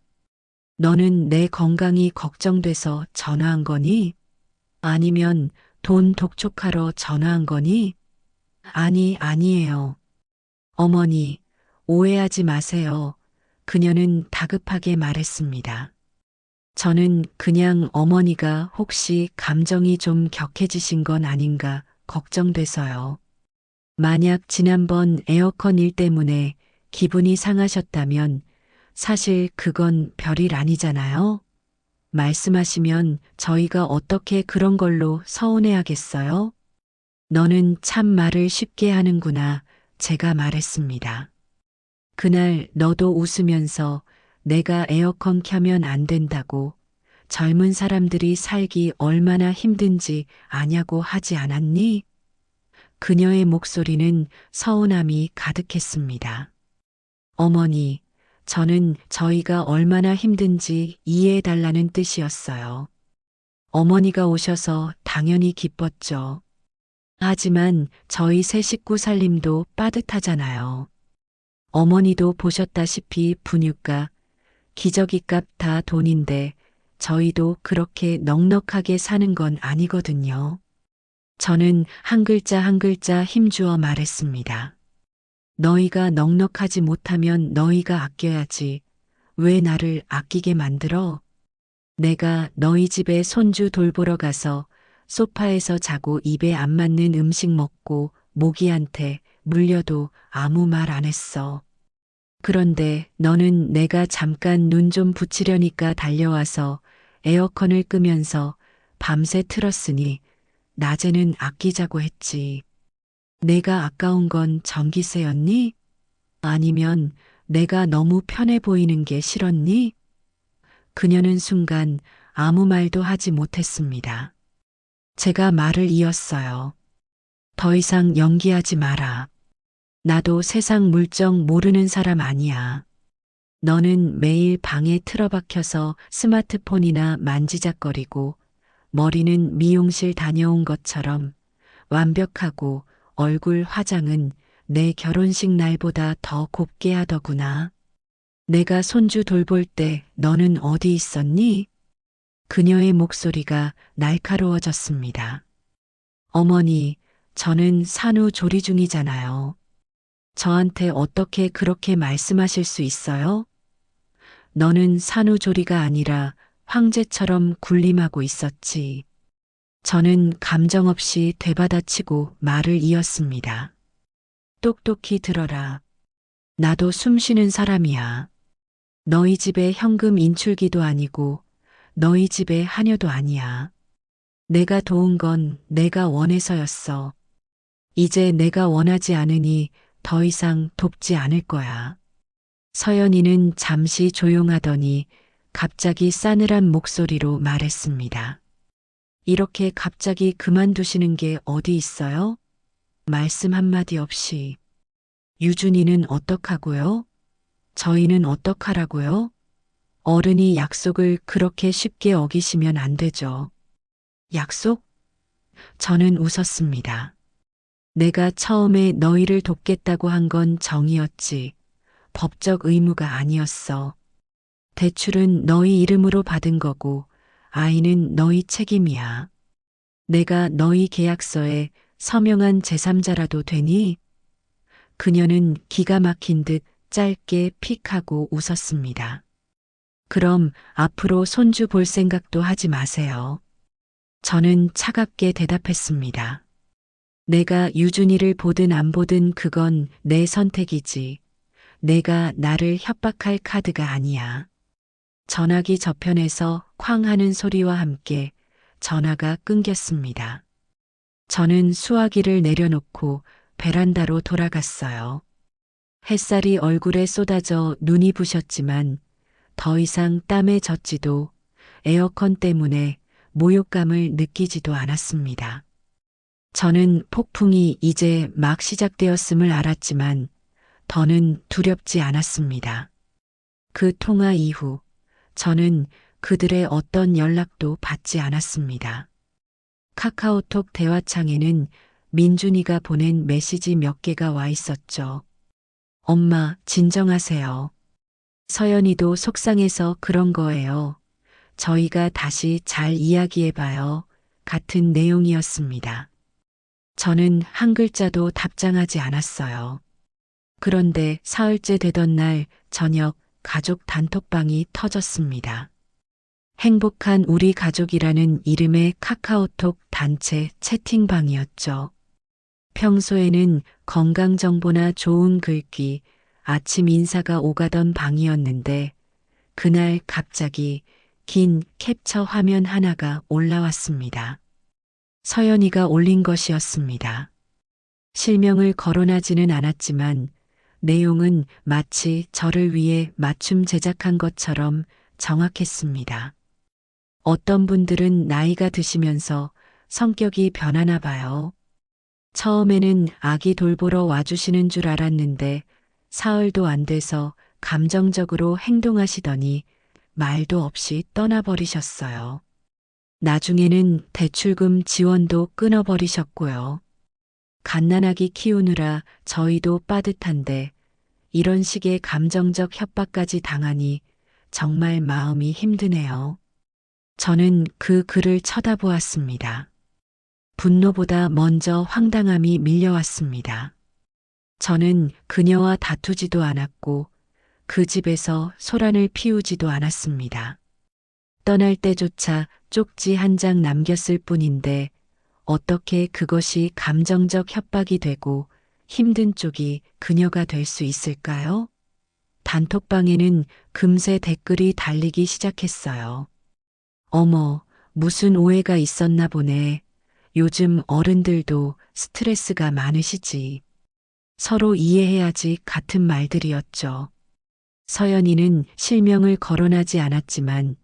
Speaker 2: 너는 내 건강이 걱정돼서 전화한 거니? 아니면 돈 독촉하러 전화한 거니? 아니에요. 어머니, 오해하지 마세요. 그녀는 다급하게 말했습니다. 저는 그냥 어머니가 혹시 감정이 좀 격해지신 건 아닌가 걱정돼서요. 만약 지난번 에어컨 일 때문에 기분이 상하셨다면 사실 그건 별일 아니잖아요. 말씀하시면 저희가 어떻게 그런 걸로 서운해하겠어요? 너는 참 말을 쉽게 하는구나. 제가 말했습니다. 그날 너도 웃으면서 내가 에어컨 켜면 안 된다고 젊은 사람들이 살기 얼마나 힘든지 아냐고 하지 않았니? 그녀의 목소리는 서운함이 가득했습니다. 어머니, 저는 저희가 얼마나 힘든지 이해해달라는 뜻이었어요. 어머니가 오셔서 당연히 기뻤죠. 하지만 저희 세 식구 살림도 빠듯하잖아요. 어머니도 보셨다시피 분유가, 기저귀값 다 돈인데 저희도 그렇게 넉넉하게 사는 건 아니거든요. 저는 한 글자 한 글자 힘주어 말했습니다. 너희가 넉넉하지 못하면 너희가 아껴야지. 왜 나를 아끼게 만들어? 내가 너희 집에 손주 돌보러 가서 소파에서 자고 입에 안 맞는 음식 먹고 모기한테 물려도 아무 말 안 했어. 그런데 너는 내가 잠깐 눈 좀 붙이려니까 달려와서 에어컨을 끄면서 밤새 틀었으니 낮에는 아끼자고 했지. 내가 아까운 건 전기세였니? 아니면 내가 너무 편해 보이는 게 싫었니? 그녀는 순간 아무 말도 하지 못했습니다. 제가 말을 이었어요. 더 이상 연기하지 마라. 나도 세상 물정 모르는 사람 아니야. 너는 매일 방에 틀어박혀서 스마트폰이나 만지작거리고 머리는 미용실 다녀온 것처럼 완벽하고 얼굴 화장은 내 결혼식 날보다 더 곱게 하더구나. 내가 손주 돌볼 때 너는 어디 있었니? 그녀의 목소리가 날카로워졌습니다. 어머니, 저는 산후조리 중이잖아요. 저한테 어떻게 그렇게 말씀하실 수 있어요? 너는 산후조리가 아니라 황제처럼 군림하고 있었지. 저는 감정 없이 되받아치고 말을 이었습니다. 똑똑히 들어라. 나도 숨 쉬는 사람이야. 너희 집에 현금 인출기도 아니고 너희 집에 하녀도 아니야. 내가 도운 건 내가 원해서였어. 이제 내가 원하지 않으니 더 이상 돕지 않을 거야. 서연이는 잠시 조용하더니 갑자기 싸늘한 목소리로 말했습니다. 이렇게 갑자기 그만두시는 게 어디 있어요? 말씀 한마디 없이. 유준이는 어떡하고요? 저희는 어떡하라고요? 어른이 약속을 그렇게 쉽게 어기시면 안 되죠. 약속? 저는 웃었습니다. 내가 처음에 너희를 돕겠다고 한 건 정이었지. 법적 의무가 아니었어. 대출은 너희 이름으로 받은 거고 아이는 너희 책임이야. 내가 너희 계약서에 서명한 제3자라도 되니? 그녀는 기가 막힌 듯 짧게 픽 하고 웃었습니다. 그럼 앞으로 손주 볼 생각도 하지 마세요. 저는 차갑게 대답했습니다. 내가 유준이를 보든 안 보든 그건 내 선택이지. 내가 나를 협박할 카드가 아니야. 전화기 저편에서 쾅 하는 소리와 함께 전화가 끊겼습니다. 저는 수화기를 내려놓고 베란다로 돌아갔어요. 햇살이 얼굴에 쏟아져 눈이 부셨지만 더 이상 땀에 젖지도 에어컨 때문에 모욕감을 느끼지도 않았습니다. 저는 폭풍이 이제 막 시작되었음을 알았지만 더는 두렵지 않았습니다. 그 통화 이후 저는 그들의 어떤 연락도 받지 않았습니다. 카카오톡 대화창에는 민준이가 보낸 메시지 몇 개가 와 있었죠. 엄마, 진정하세요. 서연이도 속상해서 그런 거예요. 저희가 다시 잘 이야기해봐요. 같은 내용이었습니다. 저는 한 글자도 답장하지 않았어요. 그런데 사흘째 되던 날 저녁 가족 단톡방이 터졌습니다. 행복한 우리 가족이라는 이름의 카카오톡 단체 채팅방이었죠. 평소에는 건강 정보나 좋은 글귀, 아침 인사가 오가던 방이었는데 그날 갑자기 긴 캡처 화면 하나가 올라왔습니다. 서연이가 올린 것이었습니다. 실명을 거론하지는 않았지만 내용은 마치 저를 위해 맞춤 제작한 것처럼 정확했습니다. 어떤 분들은 나이가 드시면서 성격이 변하나 봐요. 처음에는 아기 돌보러 와주시는 줄 알았는데 사흘도 안 돼서 감정적으로 행동하시더니 말도 없이 떠나버리셨어요. 나중에는 대출금 지원도 끊어버리셨고요. 갓난아기 키우느라 저희도 빠듯한데 이런 식의 감정적 협박까지 당하니 정말 마음이 힘드네요. 저는 그 글을 쳐다보았습니다. 분노보다 먼저 황당함이 밀려왔습니다. 저는 그녀와 다투지도 않았고 그 집에서 소란을 피우지도 않았습니다. 떠날 때조차 쪽지 한 장 남겼을 뿐인데 어떻게 그것이 감정적 협박이 되고 힘든 쪽이 그녀가 될 수 있을까요? 단톡방에는 금세 댓글이 달리기 시작했어요. 어머, 무슨 오해가 있었나 보네. 요즘 어른들도 스트레스가 많으시지. 서로 이해해야지 같은 말들이었죠. 서연이는 실명을 거론하지 않았지만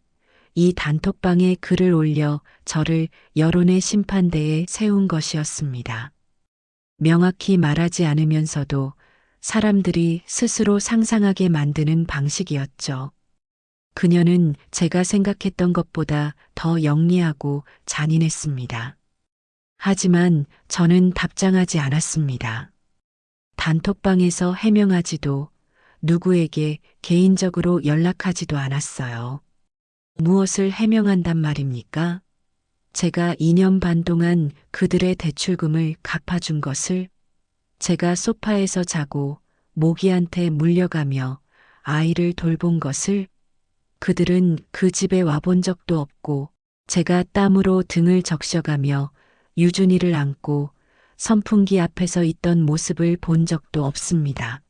Speaker 2: 이 단톡방에 글을 올려 저를 여론의 심판대에 세운 것이었습니다. 명확히 말하지 않으면서도 사람들이 스스로 상상하게 만드는 방식이었죠. 그녀는 제가 생각했던 것보다 더 영리하고 잔인했습니다. 하지만 저는 답장하지 않았습니다. 단톡방에서 해명하지도 누구에게 개인적으로 연락하지도 않았어요. 무엇을 해명한단 말입니까? 제가 2년 반 동안 그들의 대출금을 갚아준 것을, 제가 소파에서 자고 모기한테 물려가며 아이를 돌본 것을, 그들은 그 집에 와본 적도 없고 제가 땀으로 등을 적셔가며 유준이를 안고 선풍기 앞에서 있던 모습을 본 적도 없습니다.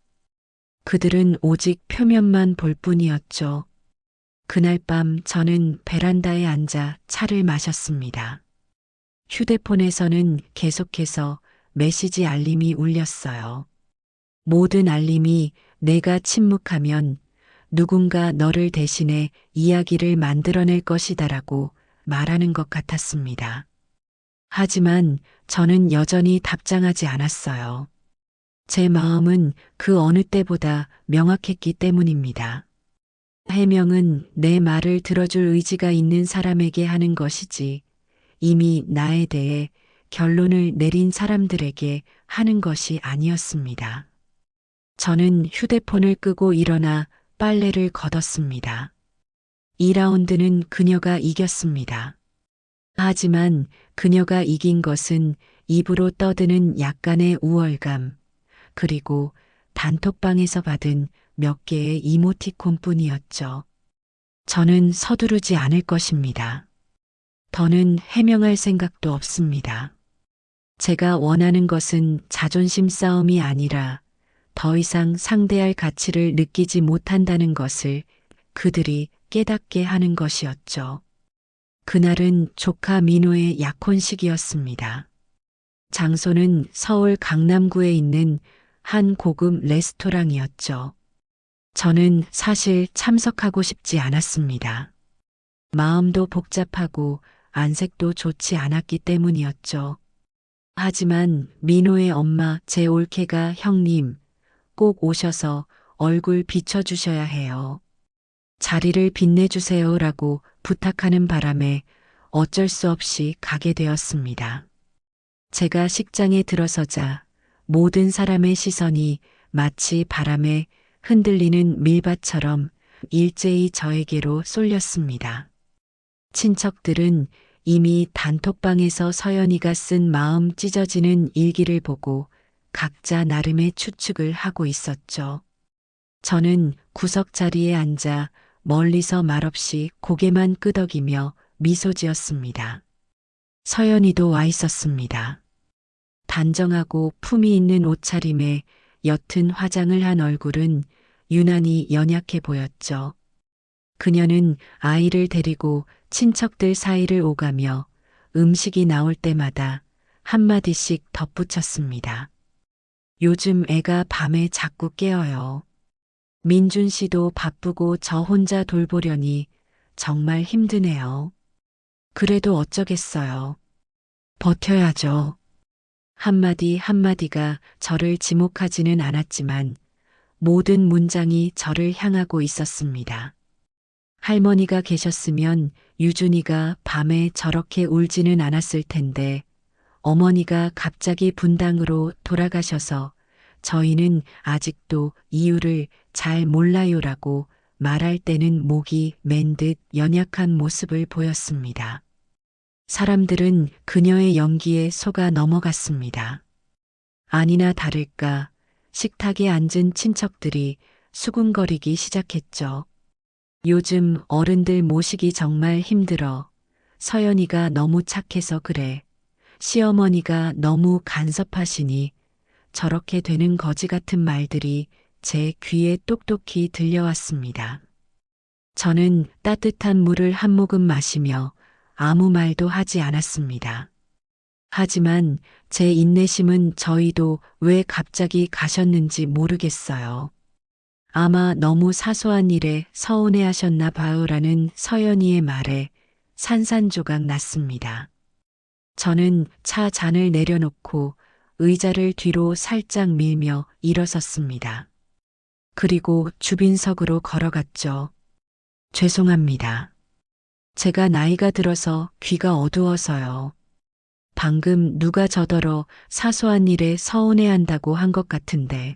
Speaker 2: 그들은 오직 표면만 볼 뿐이었죠. 그날 밤 저는 베란다에 앉아 차를 마셨습니다. 휴대폰에서는 계속해서 메시지 알림이 울렸어요. 모든 알림이 내가 침묵하면 누군가 너를 대신해 이야기를 만들어낼 것이다라고 말하는 것 같았습니다. 하지만 저는 여전히 답장하지 않았어요. 제 마음은 그 어느 때보다 명확했기 때문입니다. 해명은 내 말을 들어줄 의지가 있는 사람에게 하는 것이지 이미 나에 대해 결론을 내린 사람들에게 하는 것이 아니었습니다. 저는 휴대폰을 끄고 일어나 빨래를 걷었습니다. 2라운드는 그녀가 이겼습니다. 하지만 그녀가 이긴 것은 입으로 떠드는 약간의 우월감, 그리고 단톡방에서 받은 몇 개의 이모티콘뿐이었죠. 저는 서두르지 않을 것입니다. 더는 해명할 생각도 없습니다. 제가 원하는 것은 자존심 싸움이 아니라 더 이상 상대할 가치를 느끼지 못한다는 것을 그들이 깨닫게 하는 것이었죠. 그날은 조카 민호의 약혼식이었습니다. 장소는 서울 강남구에 있는 한 고급 레스토랑이었죠. 저는 사실 참석하고 싶지 않았습니다. 마음도 복잡하고 안색도 좋지 않았기 때문이었죠. 하지만 민호의 엄마 제 올케가 형님 꼭 오셔서 얼굴 비춰주셔야 해요. 자리를 빛내주세요라고 부탁하는 바람에 어쩔 수 없이 가게 되었습니다. 제가 식장에 들어서자 모든 사람의 시선이 마치 바람에 흔들리는 밀밭처럼 일제히 저에게로 쏠렸습니다. 친척들은 이미 단톡방에서 서연이가 쓴 마음 찢어지는 일기를 보고 각자 나름의 추측을 하고 있었죠. 저는 구석 자리에 앉아 멀리서 말없이 고개만 끄덕이며 미소 지었습니다. 서연이도 와 있었습니다. 단정하고 품위 있는 옷차림에 옅은 화장을 한 얼굴은 유난히 연약해 보였죠. 그녀는 아이를 데리고 친척들 사이를 오가며 음식이 나올 때마다 한마디씩 덧붙였습니다. 요즘 애가 밤에 자꾸 깨어요. 민준 씨도 바쁘고 저 혼자 돌보려니 정말 힘드네요. 그래도 어쩌겠어요. 버텨야죠. 한마디 한마디가 저를 지목하지는 않았지만 모든 문장이 저를 향하고 있었습니다. 할머니가 계셨으면 유준이가 밤에 저렇게 울지는 않았을 텐데 어머니가 갑자기 분당으로 돌아가셔서 저희는 아직도 이유를 잘 몰라요라고 말할 때는 목이 맨 듯 연약한 모습을 보였습니다. 사람들은 그녀의 연기에 속아 넘어갔습니다. 아니나 다를까 식탁에 앉은 친척들이 수군거리기 시작했죠. 요즘 어른들 모시기 정말 힘들어. 서연이가 너무 착해서 그래. 시어머니가 너무 간섭하시니 저렇게 되는 거지 같은 말들이 제 귀에 똑똑히 들려왔습니다. 저는 따뜻한 물을 한 모금 마시며 아무 말도 하지 않았습니다. 하지만 제 인내심은 저희도 왜 갑자기 가셨는지 모르겠어요. 아마 너무 사소한 일에 서운해 하셨나 봐요라는 서연이의 말에 산산조각 났습니다. 저는 차 잔을 내려놓고 의자를 뒤로 살짝 밀며 일어섰습니다. 그리고 주빈석으로 걸어갔죠. 죄송합니다. 제가 나이가 들어서 귀가 어두워서요. 방금 누가 저더러 사소한 일에 서운해한다고 한 것 같은데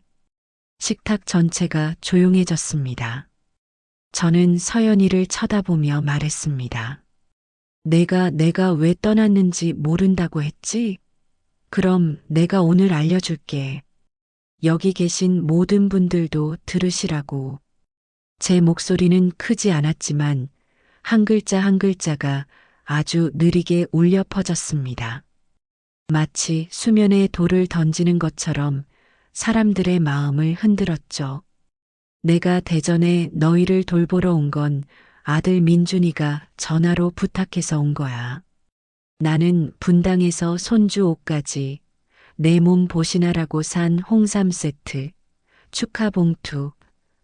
Speaker 2: 식탁 전체가 조용해졌습니다. 저는 서연이를 쳐다보며 말했습니다. 내가 왜 떠났는지 모른다고 했지? 그럼 내가 오늘 알려줄게. 여기 계신 모든 분들도 들으시라고. 제 목소리는 크지 않았지만 한 글자 한 글자가 아주 느리게 울려 퍼졌습니다. 마치 수면에 돌을 던지는 것처럼 사람들의 마음을 흔들었죠. 내가 대전에 너희를 돌보러 온 건 아들 민준이가 전화로 부탁해서 온 거야. 나는 분당에서 손주 옷까지 내 몸 보시나라고 산 홍삼 세트, 축하 봉투,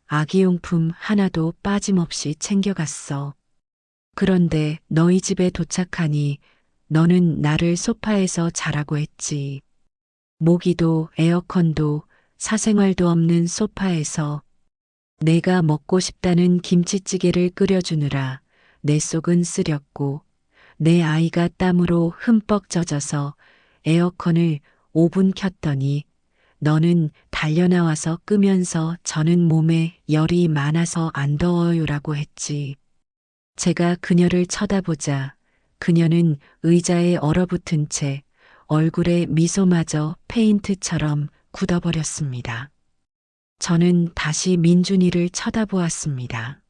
Speaker 2: 아기용품 하나도 빠짐없이 챙겨갔어. 그런데 너희 집에 도착하니 너는 나를 소파에서 자라고 했지. 모기도 에어컨도 사생활도 없는 소파에서 내가 먹고 싶다는 김치찌개를 끓여주느라 내 속은 쓰렸고 내 아이가 땀으로 흠뻑 젖어서 에어컨을 5분 켰더니 너는 달려나와서 끄면서 저는 몸에 열이 많아서 안 더워요라고 했지. 제가 그녀를 쳐다보자 그녀는 의자에 얼어붙은 채 얼굴에 미소마저 페인트처럼 굳어버렸습니다. 저는 다시 민준이를 쳐다보았습니다.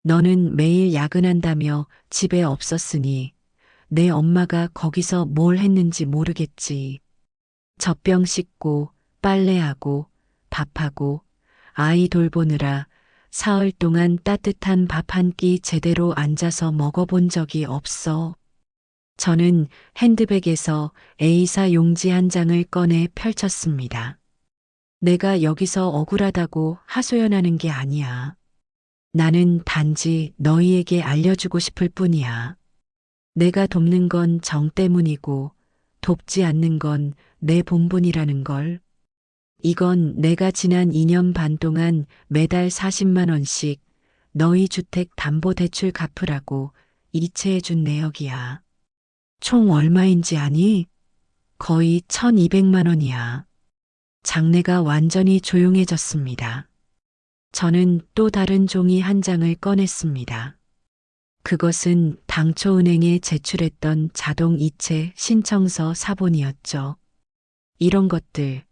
Speaker 2: 너는 매일 야근한다며 집에 없었으니 내 엄마가 거기서 뭘 했는지 모르겠지. 젖병 씻고 빨래하고 밥하고 아이 돌보느라 사흘 동안 따뜻한 밥 한 끼 제대로 앉아서 먹어본 적이 없어. 저는 핸드백에서 A사 용지 한 장을 꺼내 펼쳤습니다. 내가 여기서 억울하다고 하소연하는 게 아니야. 나는 단지 너희에게 알려주고 싶을 뿐이야. 내가 돕는 건 정 때문이고 돕지 않는 건 내 본분이라는 걸. 이건 내가 지난 2년 반 동안 매달 40만 원씩 너희 주택 담보 대출 갚으라고 이체해 준 내역이야. 총 얼마인지 아니? 거의 1200만 원이야. 장내가 완전히 조용해졌습니다. 저는 또 다른 종이 한 장을 꺼냈습니다. 그것은 당초 은행에 제출했던 자동 이체 신청서 사본이었죠. 이런 것들,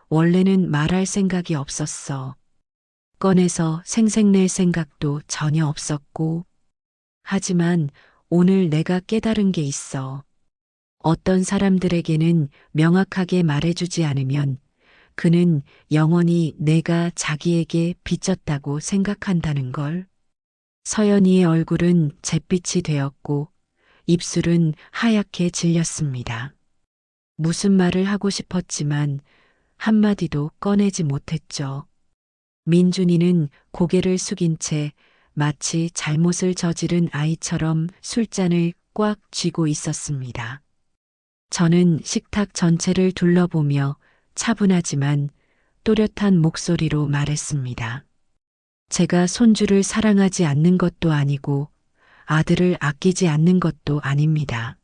Speaker 2: 원래는 말할 생각이 없었어. 꺼내서 생색낼 생각도 전혀 없었고. 하지만 오늘 내가 깨달은 게 있어. 어떤 사람들에게는 명확하게 말해주지 않으면 그는 영원히 내가 자기에게 빚졌다고 생각한다는 걸. 서연이의 얼굴은 잿빛이 되었고 입술은 하얗게 질렸습니다. 무슨 말을 하고 싶었지만 한마디도 꺼내지 못했죠. 민준이는 고개를 숙인 채 마치 잘못을 저지른 아이처럼 술잔을 꽉 쥐고 있었습니다. 저는 식탁 전체를 둘러보며 차분하지만 또렷한 목소리로 말했습니다. 제가 손주를 사랑하지 않는 것도 아니고 아들을 아끼지 않는 것도 아닙니다.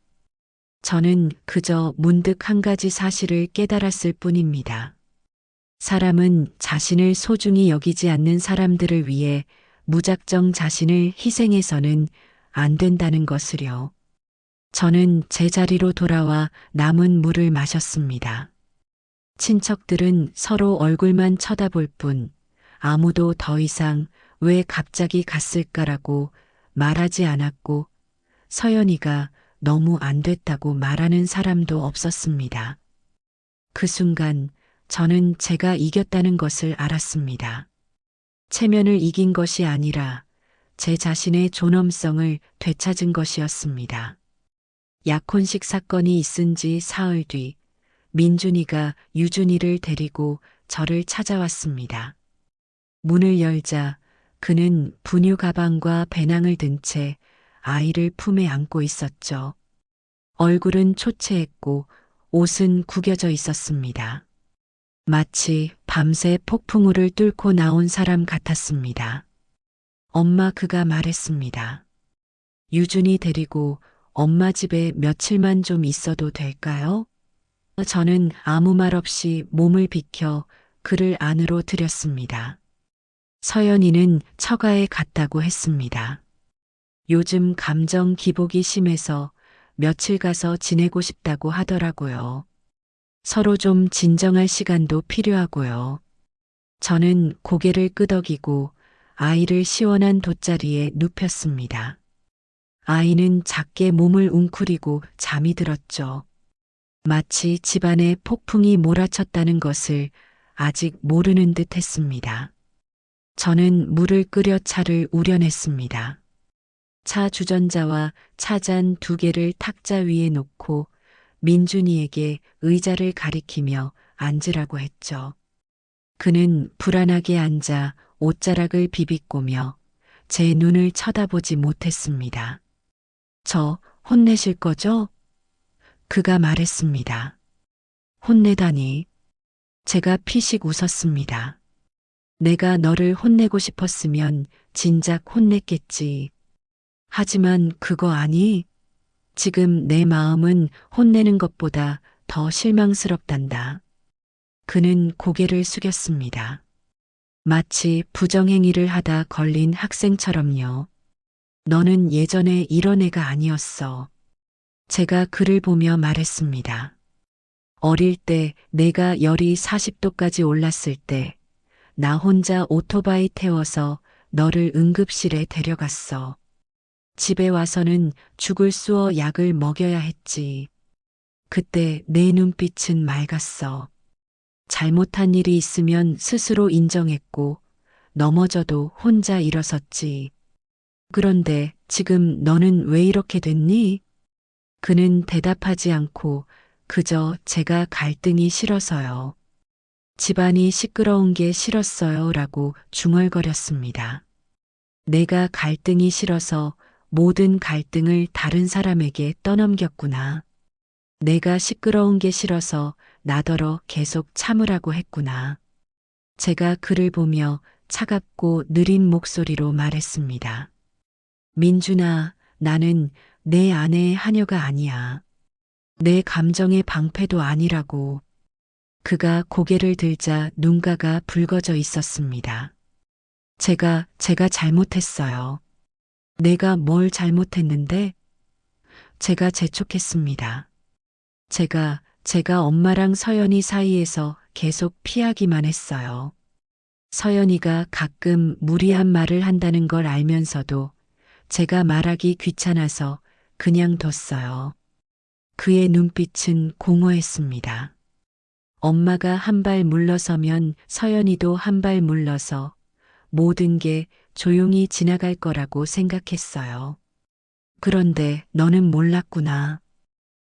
Speaker 2: 저는 그저 문득 한 가지 사실을 깨달았을 뿐입니다. 사람은 자신을 소중히 여기지 않는 사람들을 위해 무작정 자신을 희생해서는 안 된다는 것을요. 저는 제 자리로 돌아와 남은 물을 마셨습니다. 친척들은 서로 얼굴만 쳐다볼 뿐 아무도 더 이상 왜 갑자기 갔을까라고 말하지 않았고 서연이가 너무 안 됐다고 말하는 사람도 없었습니다. 그 순간 저는 제가 이겼다는 것을 알았습니다. 체면을 이긴 것이 아니라 제 자신의 존엄성을 되찾은 것이었습니다. 약혼식 사건이 있은 지 사흘 뒤 민준이가 유준이를 데리고 저를 찾아왔습니다. 문을 열자 그는 분유 가방과 배낭을 든 채 아이를 품에 안고 있었죠. 얼굴은 초췌했고 옷은 구겨져 있었습니다. 마치 밤새 폭풍우를 뚫고 나온 사람 같았습니다. 엄마, 그가 말했습니다. 유준이 데리고 엄마 집에 며칠만 좀 있어도 될까요? 저는 아무 말 없이 몸을 비켜 그를 안으로 들였습니다. 서연이는 처가에 갔다고 했습니다. 요즘 감정 기복이 심해서 며칠 가서 지내고 싶다고 하더라고요. 서로 좀 진정할 시간도 필요하고요. 저는 고개를 끄덕이고 아이를 시원한 돗자리에 눕혔습니다. 아이는 작게 몸을 웅크리고 잠이 들었죠. 마치 집안에 폭풍이 몰아쳤다는 것을 아직 모르는 듯 했습니다. 저는 물을 끓여 차를 우려냈습니다. 차 주전자와 차잔 2개를 탁자 위에 놓고 민준이에게 의자를 가리키며 앉으라고 했죠. 그는 불안하게 앉아 옷자락을 비비꼬며 제 눈을 쳐다보지 못했습니다. 저 혼내실 거죠? 그가 말했습니다. 혼내다니. 제가 피식 웃었습니다. 내가 너를 혼내고 싶었으면 진작 혼냈겠지. 하지만 그거 아니? 지금 내 마음은 혼내는 것보다 더 실망스럽단다. 그는 고개를 숙였습니다. 마치 부정행위를 하다 걸린 학생처럼요. 너는 예전에 이런 애가 아니었어. 제가 그를 보며 말했습니다. 어릴 때 내가 열이 40도까지 올랐을 때 나 혼자 오토바이 태워서 너를 응급실에 데려갔어. 집에 와서는 죽을 쑤어 약을 먹여야 했지. 그때 내 눈빛은 맑았어. 잘못한 일이 있으면 스스로 인정했고 넘어져도 혼자 일어섰지. 그런데 지금 너는 왜 이렇게 됐니? 그는 대답하지 않고 그저 제가 갈등이 싫어서요. 집안이 시끄러운 게 싫었어요. 라고 중얼거렸습니다. 내가 갈등이 싫어서 모든 갈등을 다른 사람에게 떠넘겼구나. 내가 시끄러운 게 싫어서 나더러 계속 참으라고 했구나. 제가 그를 보며 차갑고 느린 목소리로 말했습니다. 민준아, 나는 내 아내의 하녀가 아니야. 내 감정의 방패도 아니라고. 그가 고개를 들자 눈가가 붉어져 있었습니다. 제가 잘못했어요. 내가 뭘 잘못했는데? 제가 재촉했습니다. 제가 엄마랑 서연이 사이에서 계속 피하기만 했어요. 서연이가 가끔 무리한 말을 한다는 걸 알면서도 제가 말하기 귀찮아서 그냥 뒀어요. 그의 눈빛은 공허했습니다. 엄마가 한 발 물러서면 서연이도 한 발 물러서 모든 게 조용히 지나갈 거라고 생각했어요. 그런데 너는 몰랐구나.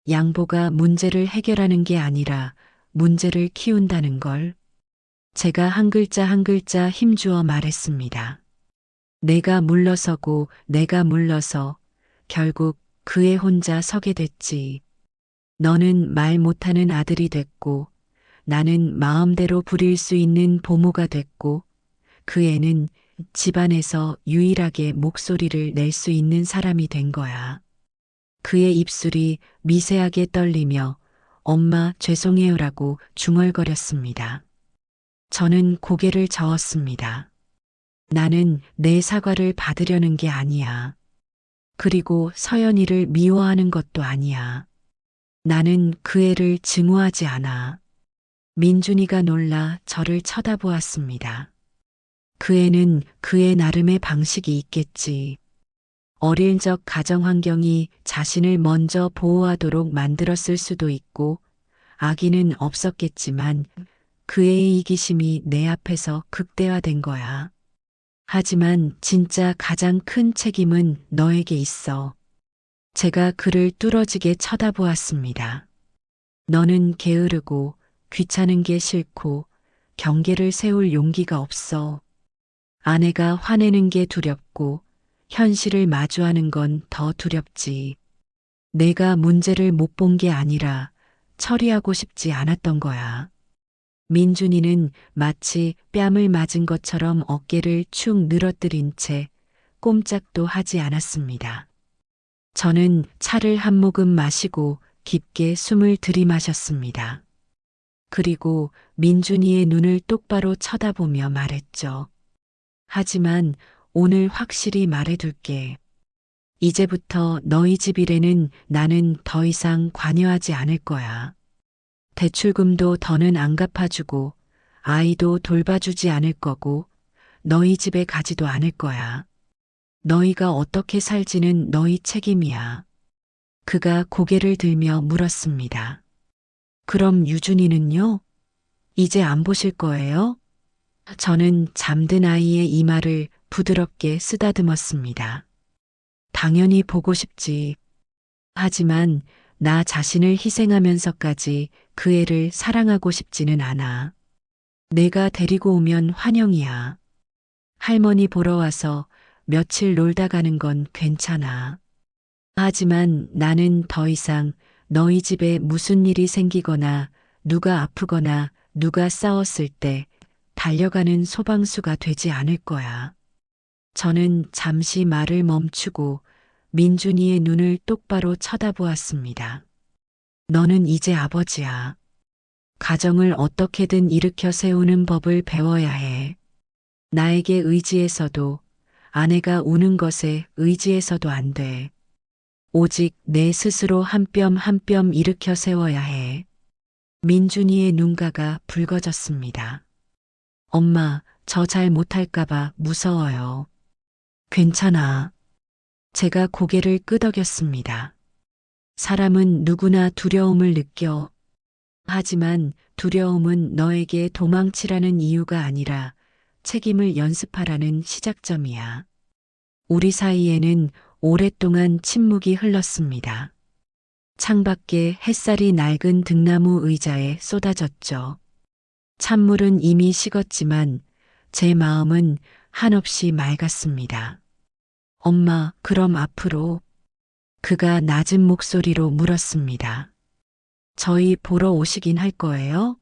Speaker 2: 양보가 문제를 해결하는 게 아니라 문제를 키운다는 걸. 제가 한 글자 한 글자 힘주어 말했습니다. 내가 물러서고 내가 물러서 결국 그애 혼자 서게 됐지. 너는 말 못하는 아들이 됐고 나는 마음대로 부릴 수 있는 보모가 됐고 그 애는 집안에서 유일하게 목소리를 낼 수 있는 사람이 된 거야. 그의 입술이 미세하게 떨리며 엄마 죄송해요라고 중얼거렸습니다. 저는 고개를 저었습니다. 나는 내 사과를 받으려는 게 아니야. 그리고 서연이를 미워하는 것도 아니야. 나는 그 애를 증오하지 않아. 민준이가 놀라 저를 쳐다보았습니다. 그 애는 그의 나름의 방식이 있겠지. 어릴 적 가정 환경이 자신을 먼저 보호하도록 만들었을 수도 있고, 아기는 없었겠지만, 그의 이기심이 내 앞에서 극대화된 거야. 하지만 진짜 가장 큰 책임은 너에게 있어. 제가 그를 뚫어지게 쳐다보았습니다. 너는 게으르고 귀찮은 게 싫고 경계를 세울 용기가 없어. 아내가 화내는 게 두렵고 현실을 마주하는 건 더 두렵지. 내가 문제를 못 본 게 아니라 처리하고 싶지 않았던 거야. 민준이는 마치 뺨을 맞은 것처럼 어깨를 축 늘어뜨린 채 꼼짝도 하지 않았습니다. 저는 차를 한 모금 마시고 깊게 숨을 들이마셨습니다. 그리고 민준이의 눈을 똑바로 쳐다보며 말했죠. 하지만 오늘 확실히 말해둘게. 이제부터 너희 집 일에는 나는 더 이상 관여하지 않을 거야. 대출금도 더는 안 갚아주고 아이도 돌봐주지 않을 거고 너희 집에 가지도 않을 거야. 너희가 어떻게 살지는 너희 책임이야. 그가 고개를 들며 물었습니다. 그럼 유준이는요? 이제 안 보실 거예요? 저는 잠든 아이의 이마를 부드럽게 쓰다듬었습니다. 당연히 보고 싶지. 하지만 나 자신을 희생하면서까지 그 애를 사랑하고 싶지는 않아. 내가 데리고 오면 환영이야. 할머니 보러 와서 며칠 놀다 가는 건 괜찮아. 하지만 나는 더 이상 너희 집에 무슨 일이 생기거나 누가 아프거나 누가 싸웠을 때 달려가는 소방수가 되지 않을 거야. 저는 잠시 말을 멈추고 민준이의 눈을 똑바로 쳐다보았습니다. 너는 이제 아버지야. 가정을 어떻게든 일으켜 세우는 법을 배워야 해. 나에게 의지해서도 아내가 우는 것에 의지해서도 안 돼. 오직 내 스스로 한 뼘 한 뼘 일으켜 세워야 해. 민준이의 눈가가 붉어졌습니다. 엄마, 저 잘 못할까봐 무서워요. 괜찮아. 제가 고개를 끄덕였습니다. 사람은 누구나 두려움을 느껴. 하지만 두려움은 너에게 도망치라는 이유가 아니라 책임을 연습하라는 시작점이야. 우리 사이에는 오랫동안 침묵이 흘렀습니다. 창밖에 햇살이 낡은 등나무 의자에 쏟아졌죠. 찬물은 이미 식었지만 제 마음은 한없이 맑았습니다. 엄마, 그럼 앞으로? 그가 낮은 목소리로 물었습니다. 저희 보러 오시긴 할 거예요?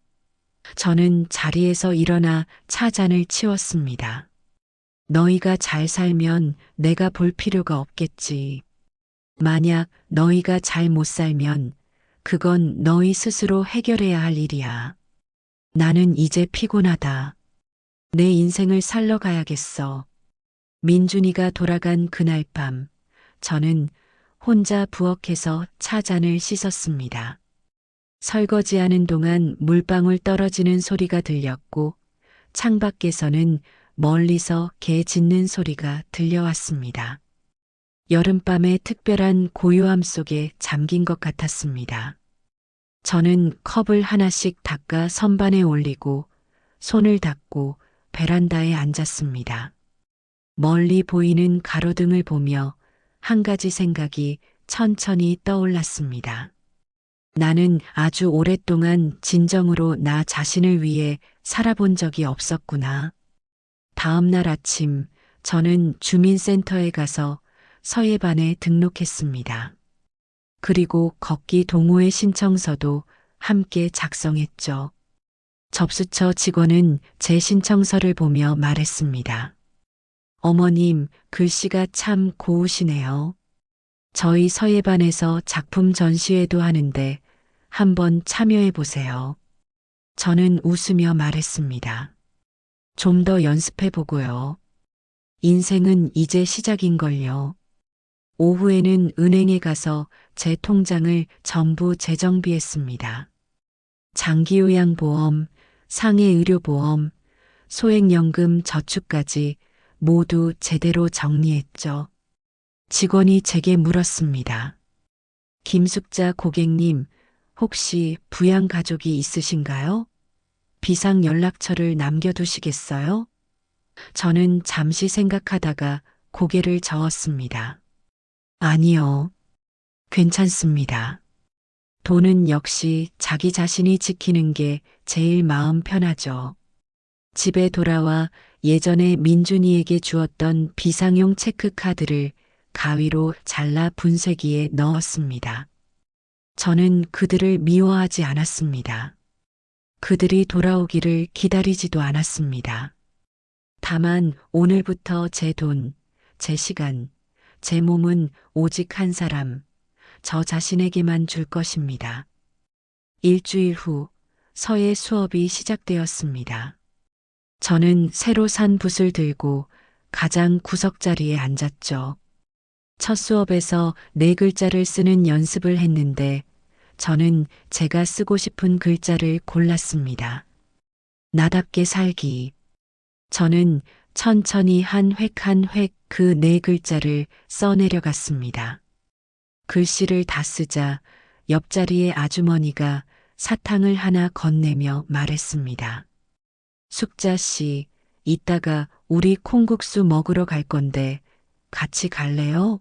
Speaker 2: 저는 자리에서 일어나 차 잔을 치웠습니다. 너희가 잘 살면 내가 볼 필요가 없겠지. 만약 너희가 잘 못 살면 그건 너희 스스로 해결해야 할 일이야. 나는 이제 피곤하다. 내 인생을 살러 가야겠어. 민준이가 돌아간 그날 밤, 저는 혼자 부엌에서 차 잔을 씻었습니다. 설거지하는 동안 물방울 떨어지는 소리가 들렸고, 창밖에서는 멀리서 개 짖는 소리가 들려왔습니다. 여름밤의 특별한 고요함 속에 잠긴 것 같았습니다. 저는 컵을 하나씩 닦아 선반에 올리고 손을 닦고 베란다에 앉았습니다. 멀리 보이는 가로등을 보며 한 가지 생각이 천천히 떠올랐습니다. 나는 아주 오랫동안 진정으로 나 자신을 위해 살아본 적이 없었구나. 다음 날 아침 저는 주민센터에 가서 서예반에 등록했습니다. 그리고 걷기 동호회 신청서도 함께 작성했죠. 접수처 직원은 제 신청서를 보며 말했습니다. 어머님, 글씨가 참 고우시네요. 저희 서예반에서 작품 전시회도 하는데 한번 참여해 보세요. 저는 웃으며 말했습니다. 좀 더 연습해 보고요. 인생은 이제 시작인걸요. 오후에는 은행에 가서 제 통장을 전부 재정비했습니다. 장기요양보험, 상해의료보험, 소액연금 저축까지 모두 제대로 정리했죠. 직원이 제게 물었습니다. 김숙자 고객님, 혹시 부양가족이 있으신가요? 비상연락처를 남겨두시겠어요? 저는 잠시 생각하다가 고개를 저었습니다. 아니요. 괜찮습니다. 돈은 역시 자기 자신이 지키는 게 제일 마음 편하죠. 집에 돌아와 예전에 민준이에게 주었던 비상용 체크카드를 가위로 잘라 분쇄기에 넣었습니다. 저는 그들을 미워하지 않았습니다. 그들이 돌아오기를 기다리지도 않았습니다. 다만 오늘부터 제 돈, 제 시간, 제 몸은 오직 한 사람, 저 자신에게만 줄 것입니다. 일주일 후 서예 수업이 시작되었습니다. 저는 새로 산 붓을 들고 가장 구석자리에 앉았죠. 첫 수업에서 네 글자를 쓰는 연습을 했는데 저는 제가 쓰고 싶은 글자를 골랐습니다. 나답게 살기. 저는 천천히 한 획 한 획 그 네 글자를 써내려갔습니다. 글씨를 다 쓰자 옆자리의 아주머니가 사탕을 하나 건네며 말했습니다. 숙자 씨, 이따가 우리 콩국수 먹으러 갈 건데 같이 갈래요?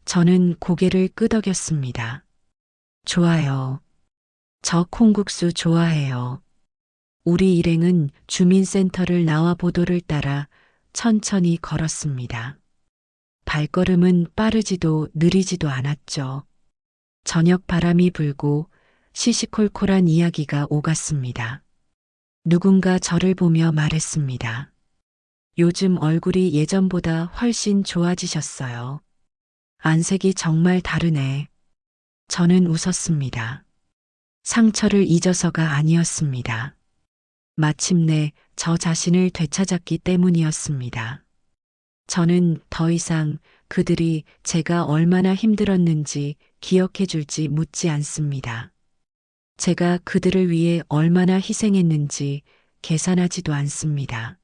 Speaker 2: 저는 고개를 끄덕였습니다. 좋아요. 저 콩국수 좋아해요. 우리 일행은 주민센터를 나와 보도를 따라 천천히 걸었습니다. 발걸음은 빠르지도 느리지도 않았죠. 저녁 바람이 불고 시시콜콜한 이야기가 오갔습니다. 누군가 저를 보며 말했습니다. 요즘 얼굴이 예전보다 훨씬 좋아지셨어요. 안색이 정말 다르네. 저는 웃었습니다. 상처를 잊어서가 아니었습니다. 마침내 저 자신을 되찾았기 때문이었습니다. 저는 더 이상 그들이 제가 얼마나 힘들었는지 기억해 줄지 묻지 않습니다. 제가 그들을 위해 얼마나 희생했는지 계산하지도 않습니다.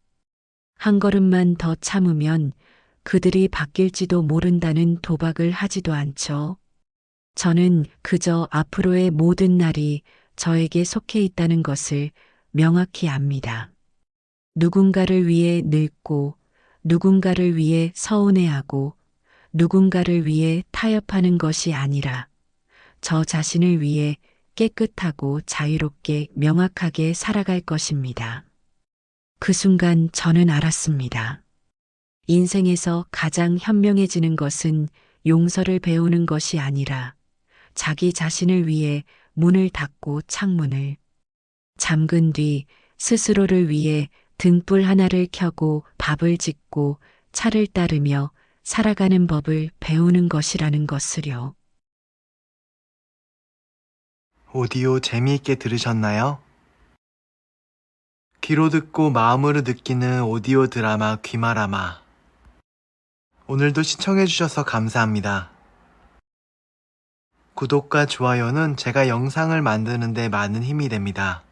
Speaker 2: 한 걸음만 더 참으면 그들이 바뀔지도 모른다는 도박을 하지도 않죠. 저는 그저 앞으로의 모든 날이 저에게 속해 있다는 것을 명확히 압니다. 누군가를 위해 늙고, 누군가를 위해 서운해하고, 누군가를 위해 타협하는 것이 아니라 저 자신을 위해 깨끗하고 자유롭게 명확하게 살아갈 것입니다. 그 순간 저는 알았습니다. 인생에서 가장 현명해지는 것은 용서를 배우는 것이 아니라 자기 자신을 위해 문을 닫고 창문을 잠근 뒤 스스로를 위해 등불 하나를 켜고 밥을 짓고 차를 따르며 살아가는 법을 배우는 것이라는 것을요.
Speaker 3: 오디오 재미있게 들으셨나요? 귀로 듣고 마음으로 느끼는 오디오 드라마 귀마라마. 오늘도 시청해주셔서 감사합니다. 구독과 좋아요는 제가 영상을 만드는 데 많은 힘이 됩니다.